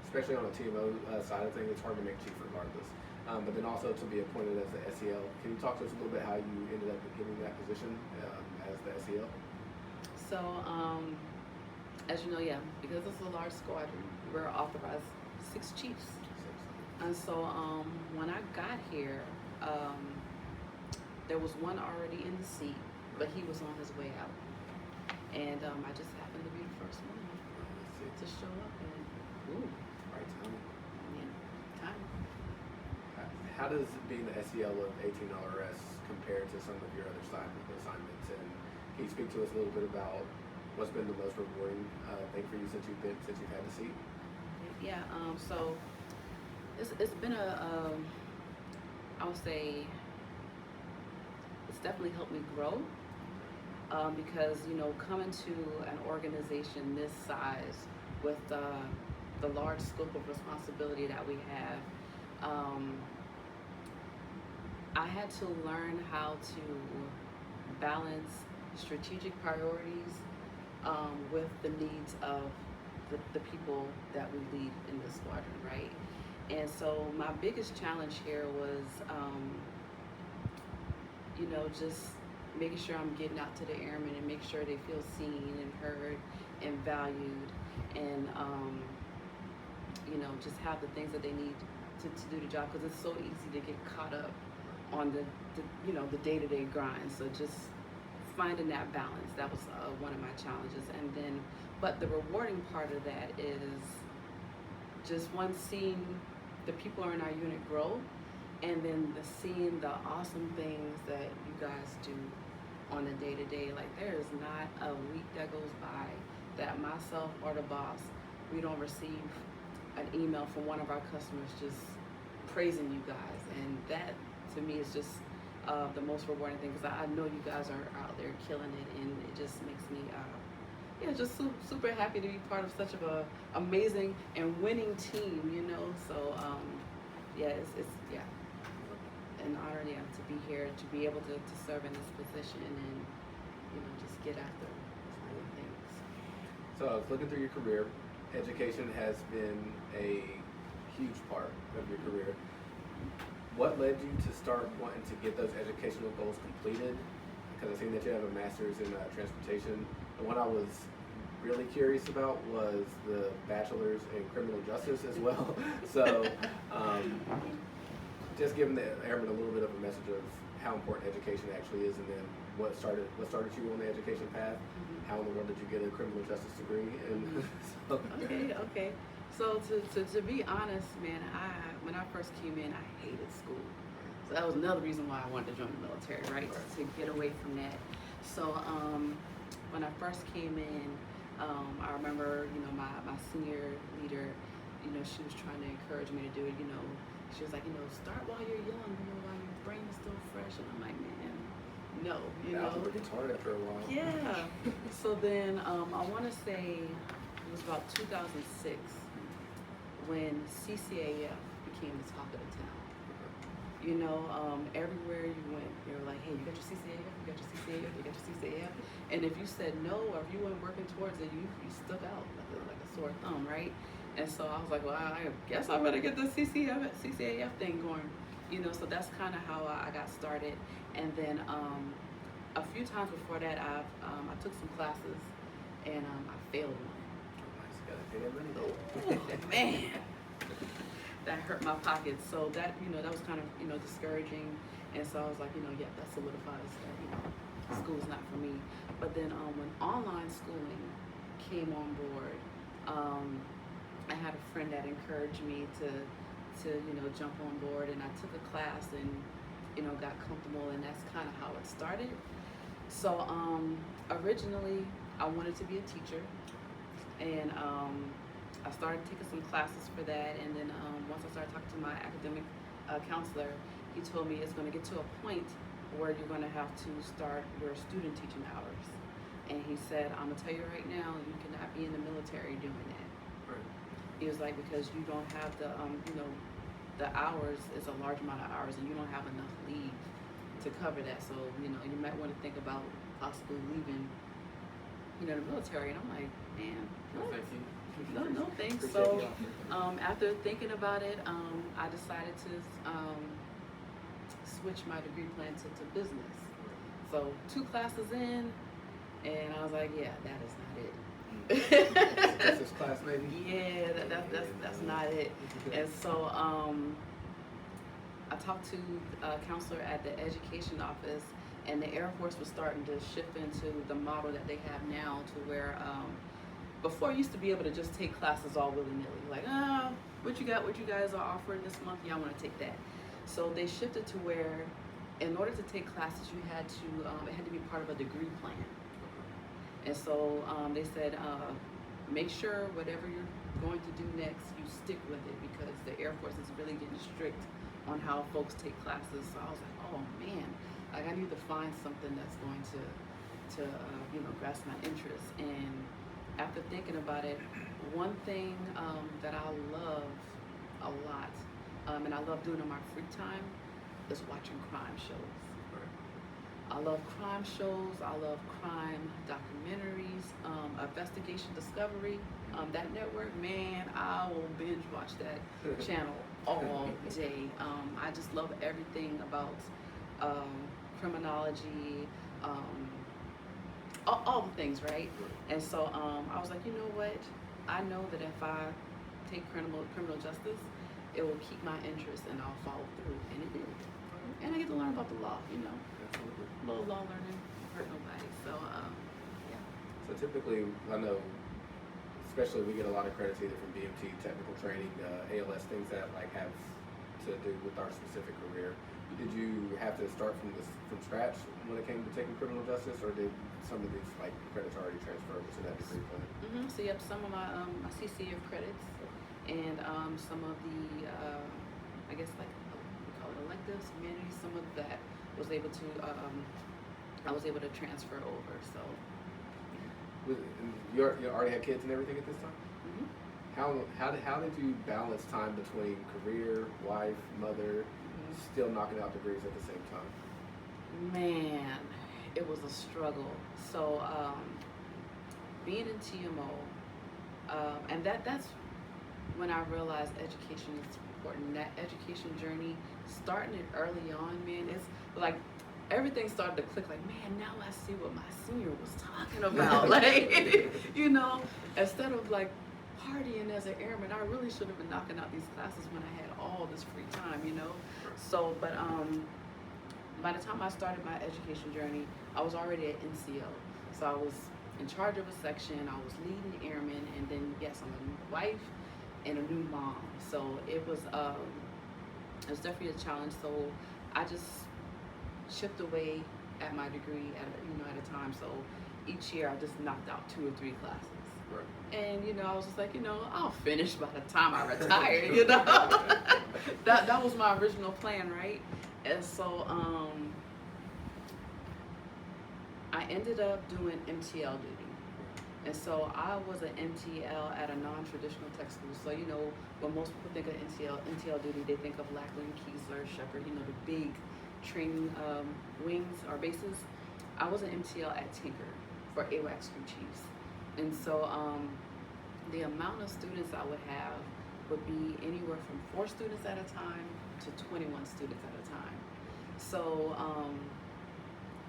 especially on the TMO side of things, it's hard to make chief regardless. But then also to be appointed as the SEL. Can you talk to us a little bit how you ended up getting that position as the SEL? So, as you know, because it's a large squadron, we're authorized 6 chiefs. And so when I got here, there was one already in the seat, but he was on his way out. And I just happened to be the first one to show up. And right time. Yeah, time. How does being the SEL of 18 LRS compare to some of your other assignments? And can you speak to us a little bit about what's been the most rewarding thing for you since you've had the seat? Yeah. So. It's been I would say, it's definitely helped me grow, because, coming to an organization this size with the large scope of responsibility that we have, I had to learn how to balance strategic priorities with the needs of the people that we lead in this squadron, right? And so my biggest challenge here was, just making sure I'm getting out to the airmen and make sure they feel seen and heard and valued, and just have the things that they need to do the job, because it's so easy to get caught up on the day-to-day grind. So just finding that balance, that was one of my challenges. And then, but the rewarding part of that is just seeing the people in our unit grow, and then seeing the awesome things that you guys do on a day-to-day. Like, there is not a week that goes by that myself or the boss, we don't receive an email from one of our customers just praising you guys. And that, to me, is just the most rewarding thing, because I know you guys are out there killing it, and it just makes me just super happy to be part of such of a amazing and winning team, So it's an honor, to be here, to be able to serve in this position, and just get after things. So I was looking through your career. Education has been a huge part of your career. What led you to start wanting to get those educational goals completed? Because I've seen that you have a master's in transportation. The one I was really curious about was the bachelor's in criminal justice as well. So just giving the airmen a little bit of a message of how important education actually is, and then what started you on the education path. How in the world did you get a criminal justice degree? And Okay. So to be honest, man, when I first came in, I hated school. So that was another reason why I wanted to join the military, right? To get away from that. So when I first came in, I remember, my senior leader, she was trying to encourage me to do it. She was like, start while you're young, while your brain is still fresh. And I'm like, man, no, Algebra gets hard after a while. Yeah. So then I want to say it was about 2006 when CCAF became the talk of the town. Everywhere you went, they were like, hey, you got your CCAF, you got your CCAF, you got your CCAF. And if you said no, or if you weren't working towards it, you stuck out like a sore thumb, right? And so I was like, well, I guess I better get the CCAF thing going. So that's kind of how I got started. And then a few times before that, I took some classes, and I failed one. Oh, man, that hurt my pockets. So that that was kind of discouraging. And so I was like, that solidifies that school's not for me. But then when online schooling came on board, I had a friend that encouraged me to jump on board, and I took a class and got comfortable, and that's kind of how it started. So originally I wanted to be a teacher, and I started taking some classes for that, and then once I started talking to my academic counselor, he told me it's going to get to a point where you're going to have to start your student teaching hours. And he said, I'm going to tell you right now, you cannot be in the military doing that. Right. He was like, because you don't have the hours is a large amount of hours, and you don't have enough leave to cover that. So, you might want to think about possibly leaving, the military. And I'm like, man, No, thank you. no thanks. Appreciate So, the offer. after thinking about it, I decided to switch my degree plan to business. So 2 classes in, and I was like, yeah, that is not it. Just this class, maybe? Yeah, that's not it. And so I talked to a counselor at the education office, and the Air Force was starting to shift into the model that they have now, to where before you used to be able to just take classes all willy-nilly, like, what you guys are offering this month? Yeah, I want to take that. So they shifted to where, in order to take classes, you had to it had to be part of a degree plan. And so they said, make sure whatever you're going to do next, you stick with it, because the Air Force is really getting strict on how folks take classes. So I was like, oh man, like, I need to find something that's going to grasp my interest. And after thinking about it, one thing that I love a lot, and I love doing in my free time, is watching crime shows. I love crime shows. I love crime documentaries, Investigation Discovery. That network, man, I will binge watch that channel all day. I just love everything about criminology, all the things, right? And so I was like, you know what? I know that if I take criminal justice, it will keep my interest and I'll follow through, and it did. And I get to learn about the law, you know. Absolutely. A little law learning hurt nobody. So yeah. So typically, I know, especially we get a lot of credits either from BMT, technical training, ALS, things that like have to do with our specific career. Did you have to start from scratch when it came to taking criminal justice, or did some of these like credits already transfer over to that degree plan? So yep, some of my CCF credits, and some of the I guess like we call it electives, humanities. Some of that was able to I was able to transfer over. So You already had kids and everything at this time? How did you balance time between career, wife, mother, still knocking out degrees at the same time? Man, it was a struggle. So being in TMO, and that's when I realized education is important. That education journey, starting it early on, man, it's like everything started to click. Like, man, now I see what my senior was talking about. Like, you know, instead of like partying as an airman, I really should have been knocking out these classes when I had all this free time, you know. So, but by the time I started my education journey, I was already at NCO. So I was in charge of a section, I was leading airmen, and then yes, I'm a wife and a new mom. So it was definitely a challenge. So I just chipped away at my degree at a time. So each year I just knocked out 2 or 3 classes. Right. And you know, I was just like, you know, I'll finish by the time I retire, you know. that was my original plan, right? And so I ended up doing MTL duty. And so I was an MTL at a non-traditional tech school. So, you know, when most people think of MTL duty, they think of Lackland, Keesler, Shepherd, you know, the big training wings or bases. I was an MTL at Tinker for AWACS crew chiefs. And so the amount of students I would have would be anywhere from 4 students at a time to 21 students at a time. So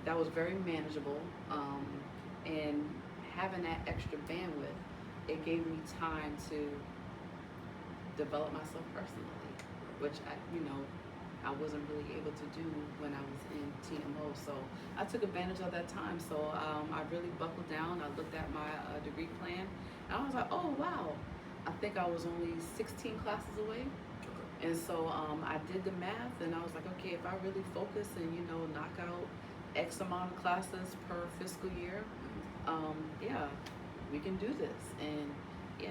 that was very manageable. And having that extra bandwidth, it gave me time to develop myself personally, which I wasn't really able to do when I was in TMO. So I took advantage of that time. So I really buckled down. I looked at my degree plan, and I was like, oh wow, I think I was only 16 classes away. And so I did the math, and I was like, okay, if I really focus and knock out X amount of classes per fiscal year, yeah, we can do this. And yeah.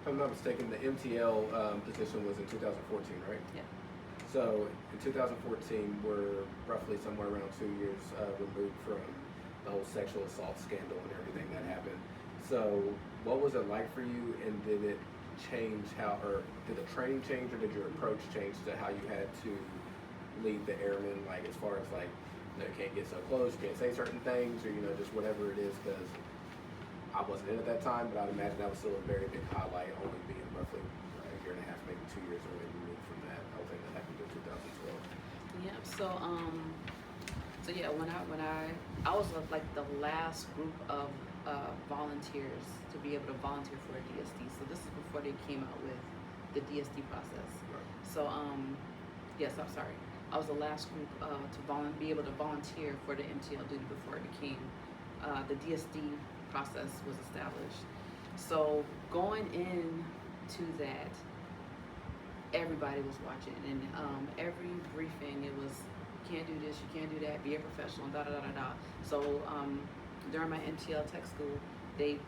If I'm not mistaken, the MTL position was in 2014, right? Yeah. So in 2014, we're roughly somewhere around 2 years removed from the whole sexual assault scandal and everything that happened. So what was it like for you, and did it change did the training change, or did your approach change to how you had to lead the airmen, like as far as like, you can't get so close, you can't say certain things, or just whatever it is? Because I wasn't in at that time, but I'd imagine that was still a very big highlight, only being roughly a year and a half, maybe 2 years away removed from that whole thing that happened in 2012. Yeah. So yeah, when I was like the last group of volunteers to be able to volunteer for a DSD. So this is before they came out with the DSD process. Right. So yes, I'm sorry. I was the last group to be able to volunteer for the MTL duty before it became the DSD process was established. So going into that, everybody was watching, and every briefing it was, you can't do this, you can't do that, be a professional, da da da da da. So during my MTL tech school, they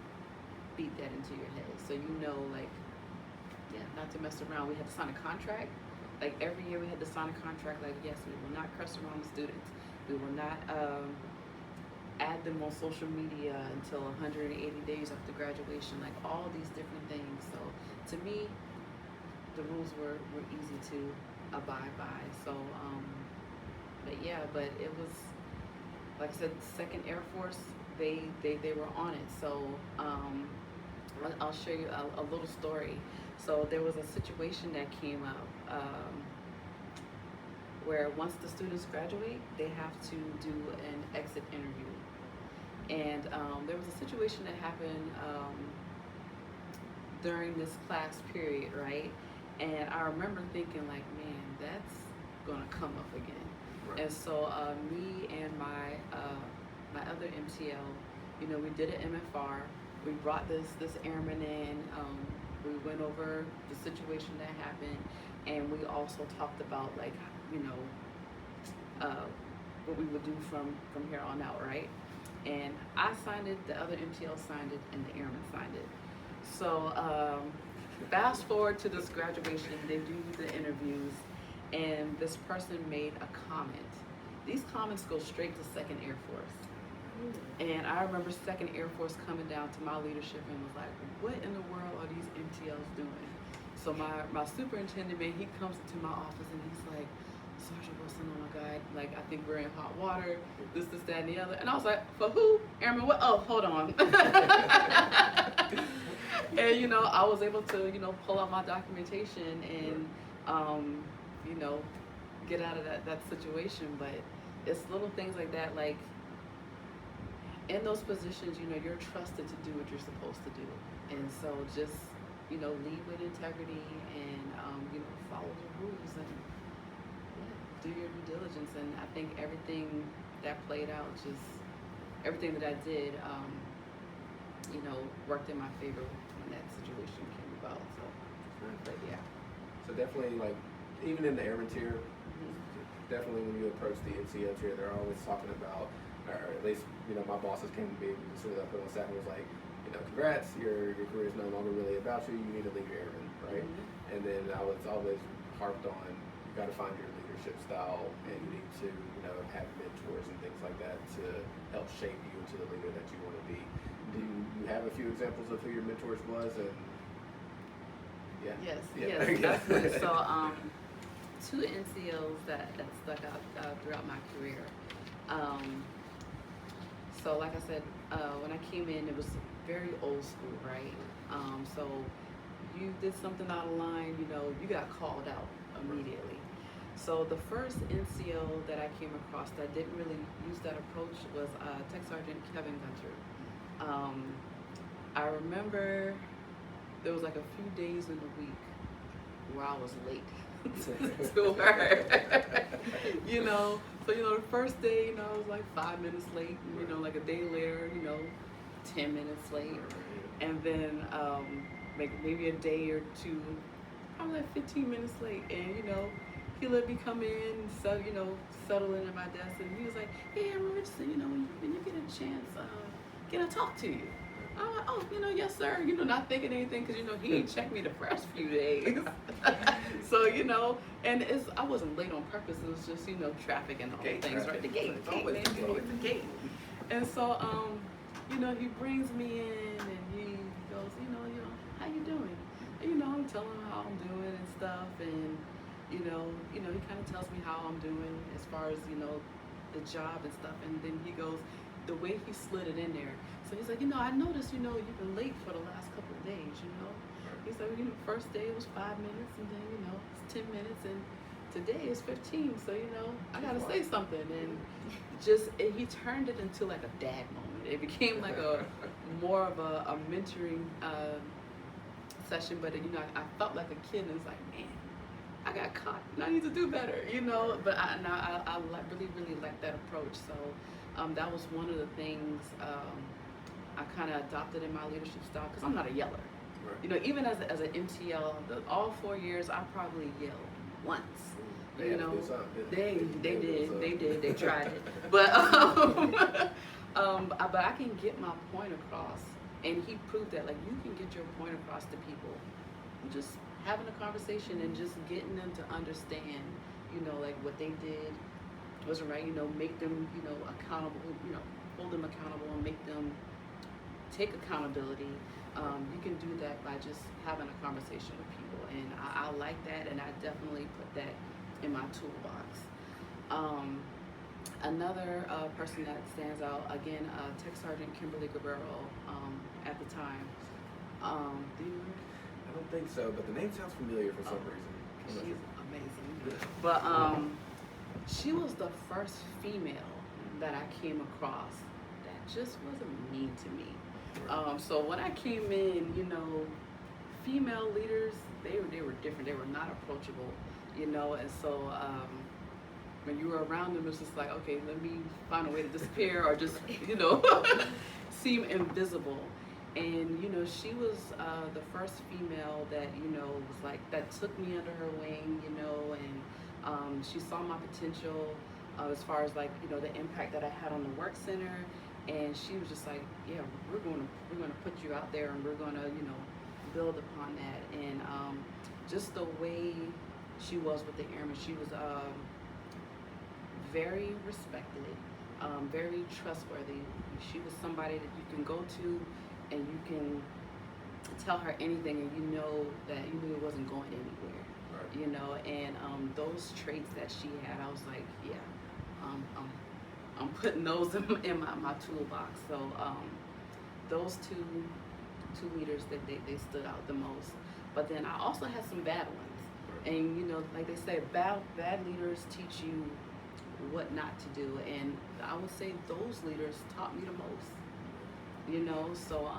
beat that into your head. So like, yeah, not to mess around. We had to sign a contract. Like every year we had to sign a contract. Like, yes, we will not curse around the students. We will not add them on social media until 180 days after graduation. Like all these different things. So to me, the rules were easy to abide by. So, but it was, like I said, 2nd Air Force, they were on it. So I'll show you a little story. So there was a situation that came up where once the students graduate, they have to do an exit interview. And there was a situation that happened during this class period, right? And I remember thinking like, man, that's gonna come up again. Right. And so me and my other MTL, you know, we did an MFR. We brought this airman in. We went over the situation that happened, and we also talked about like, you know, what we would do from here on out, right? And I signed it, the other MTL signed it, and the airman signed it. So fast forward to this graduation, they do the interviews, and this person made a comment. These comments go straight to 2nd Air Force. And I remember 2nd Air Force coming down to my leadership and was like, what in the world are these MTLs doing? So my superintendent, man, he comes into my office and he's like, Sergeant Wilson, oh my God, like I think we're in hot water, this, that, and the other. And I was like, for who? Airman, what? Oh, hold on. And, you know, I was able to, you know, pull out my documentation and, you know, get out of that situation. But it's little things like that, like, in those positions, you know, you're trusted to do what you're supposed to do. And so just, you know, lead with integrity and, you know, follow the rules and do your due diligence. And I think everything that played out, just everything that I did, you know, worked in my favor when that situation came about. So, but yeah. So definitely, like, even in the airman tier, definitely when you approach the NCO tier, they're always talking about, or at least, you know, my bosses came to me as soon as I put on staff and was like, you know, congrats, your career is no longer really about you, you need to leave your airman, right? And then I was always harped on, you got to find your leadership style, and you need to, you know, have mentors and things like that to help shape you into the leader that you want to be. Do you have a few examples of who your mentors was? And Yes, yeah. definitely. So, 2 NCOs that stuck out throughout my career. So like I said, when I came in, it was very old school, right? So you did something out of line, you know, you got called out immediately. So the first NCO that I came across that didn't really use that approach was Tech Sergeant Kevin Gunter. I remember there was like a few days in the week where I was late to work. You know, so you know the first day, you know, I was like 5 minutes late. And, you know, like a day later, you know, 10 minutes late, and then maybe a day or two, probably like 15 minutes late. And you know, he let me come in, so you know, settle in at my desk, and he was like, "Hey, I'm Richardson. You know, when you get a chance, can I talk to you?" I'm like, "Oh, you know, yes, sir." You know, not thinking anything because you know he ain't checked me the first few days. So you know, and I wasn't late on purpose. It was just you know traffic and all the things, right? The gate, always the gate. And so you know, he brings me in and he goes, you know, how you doing? And, you know, I'm telling him how I'm doing and stuff, and you know, he kind of tells me how I'm doing as far as you know the job and stuff, and then he goes, the way he slid it in there. So he's like, you know, I noticed, you know, you've been late for the last couple of days, you know. He's like, you know, first day it was 5 minutes, and then, you know, it's 10 minutes, and today is 15, so, you know, I gotta say something. And he turned it into like a dad moment. It became like more of a mentoring session, but, you know, I felt like a kid, and it's like, man, I got caught, and I need to do better, you know. But I really like that approach. So that was one of the things I kind of adopted in my leadership style, because I'm not a yeller. Right. You know, even as an MTL, all 4 years, I probably yelled once. You know, they did, they tried it, but I can get my point across, and he proved that like you can get your point across to people, just having a conversation and just getting them to understand, you know, like what they did wasn't right. You know, make them, you know, accountable. You know, hold them accountable and make them take accountability. You can do that by just having a conversation with people, and I like that, and I definitely put that in my toolbox. Another person that stands out, again, Tech Sergeant Kimberly Guerrero at the time. Do you remember? I don't think so, but the name sounds familiar for some reason. I'm not She's sure. amazing. But she was the first female that I came across that just wasn't mean to me. So when I came in, you know, female leaders, they were different. They were not approachable, you know, and so when you were around them, it's just like, okay, let me find a way to disappear or just, you know, seem invisible. And, you know, she was the first female that, you know, was like, that took me under her wing, you know, and she saw my potential as far as like, you know, the impact that I had on the work center. And she was just like, yeah, we're gonna put you out there and we're gonna, you know, build upon that. And just the way she was with the airmen, she was very respected, very trustworthy. She was somebody that you can go to and you can tell her anything and you know that you knew it wasn't going anywhere. Right. You know, and those traits that she had, I was like, yeah, I'm putting those in my toolbox. So those two leaders that they stood out the most. But then I also had some bad ones. And you know, like they say, bad leaders teach you what not to do. And I would say those leaders taught me the most. You know, so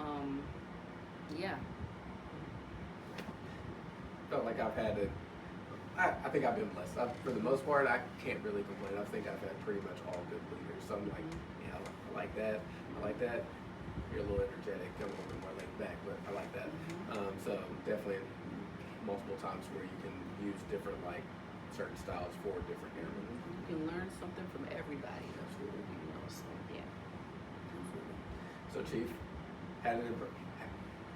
yeah. Felt like I've had it. I think I've been blessed. For the most part, I can't really complain. I think I've had pretty much all good leaders. So I'm like, yeah, I like that. I like that. You're a little energetic. I'm a little bit more laid back, but I like that. So definitely multiple times where you can use different, like, certain styles for different airmen. You can learn something from everybody. Absolutely. You know, so yeah. Absolutely. So Chief, had an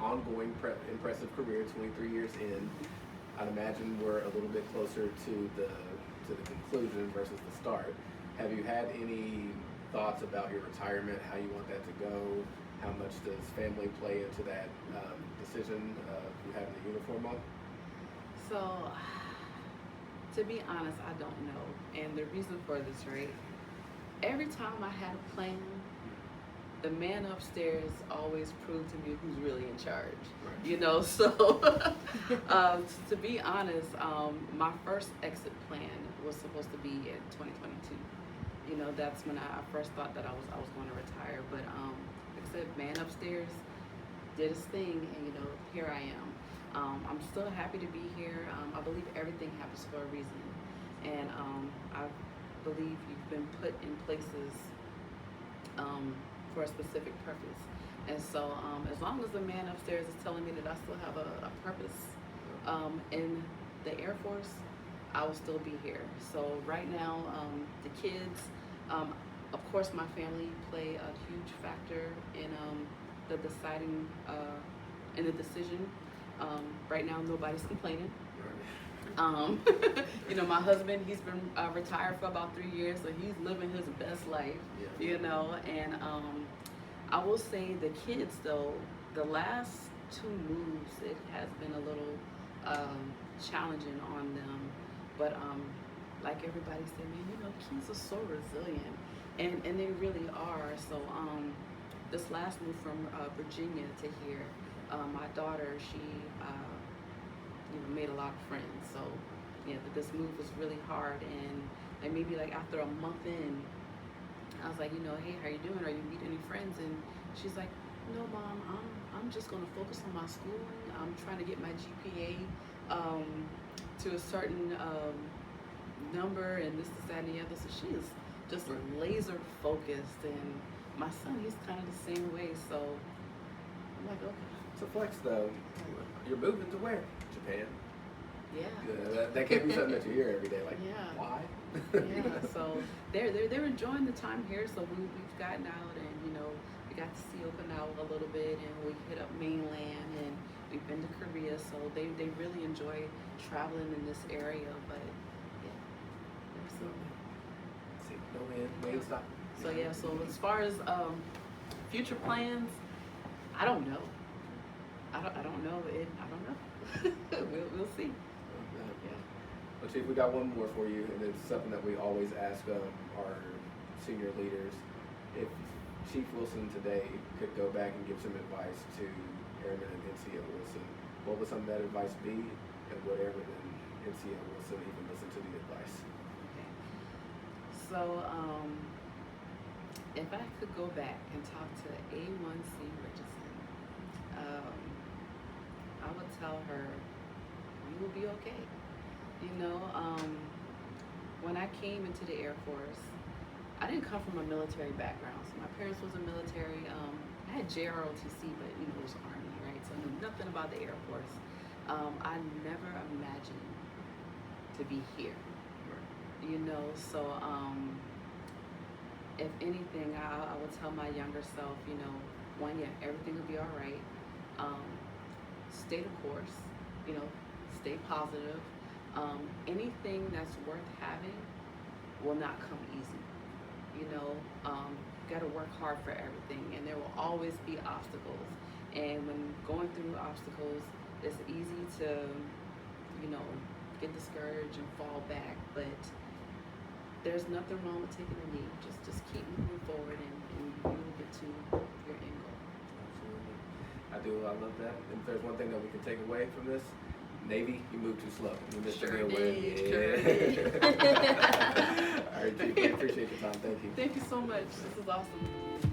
ongoing impressive career, 23 years in. I'd imagine we're a little bit closer to the conclusion versus the start. Have you had any thoughts about your retirement, how you want that to go? How much does family play into that decision of you having the uniform on? So, to be honest, I don't know. And the reason for this, right? Every time I had a plan, the man upstairs always proved to me who's really in charge. Right. You know, so to be honest, my first exit plan was supposed to be in 2022. You know, that's when I first thought that I was going to retire. But like I said, man upstairs did his thing, and you know, here I am. I'm still happy to be here. I believe everything happens for a reason, and I believe you've been put in places for a specific purpose. And so as long as the man upstairs is telling me that I still have a purpose in the Air Force, I will still be here. So right now, the kids, of course my family play a huge factor in the deciding, in the decision. Right now nobody's complaining. You know, my husband, he's been retired for about 3 years, so he's living his best life, you know, and I will say the kids though, the last 2 moves, it has been a little challenging on them, but like everybody said, man, you know, kids are so resilient, and they really are. So this last move from Virginia to here, my daughter, she you know, made a lot of friends. So yeah, but this move was really hard, and maybe like after a month in, I was like, you know, hey, how you doing? Are you meeting any friends? And she's like, no, Mom, I'm just gonna focus on my schooling. I'm trying to get my GPA to a certain number, and this, that, and the other. So she is just laser focused, and my son, he's kind of the same way. So I'm like, okay. So flex though, you're moving to where? Japan? Yeah. That can't be something that you hear every day. Like, why? Yeah. So they're enjoying the time here. So we've gotten out, and you know, we got to see Okinawa a little bit, and we hit up mainland, and we've been to Korea. So they really enjoy traveling in this area. But yeah, absolutely. See, no man stop. So yeah. So as far as future plans, I don't know. I don't know. I don't know. we'll see. Yeah. Well, Chief, we got one more for you, and it's something that we always ask our senior leaders. If Chief Wilson today could go back and give some advice to Airmen and NCO Wilson, what would some of that advice be, and would Airmen and NCO Wilson even listen to the advice? Okay. So, if I could go back and talk to A1C Richardson, I would tell her, you will be okay. You know, when I came into the Air Force, I didn't come from a military background. So my parents was a military. I had JROTC, but you know, it was Army, right? So I knew nothing about the Air Force. I never imagined to be here. You know, so if anything, I would tell my younger self, you know, one, yeah, everything will be all right. Stay the course, you know, stay positive. Anything that's worth having will not come easy. You know, got to work hard for everything, and there will always be obstacles. And when going through obstacles, it's easy to, you know, get discouraged and fall back, but there's nothing wrong with taking a knee. Just keep moving forward, and you will get to your end goal. Absolutely. I love that. And if there's one thing that we can take away from this, Navy, you move too slow. You missed Sure a good did. win. Sure did. All right, Chief, I appreciate your time. Thank you. Thank you so much. This is awesome.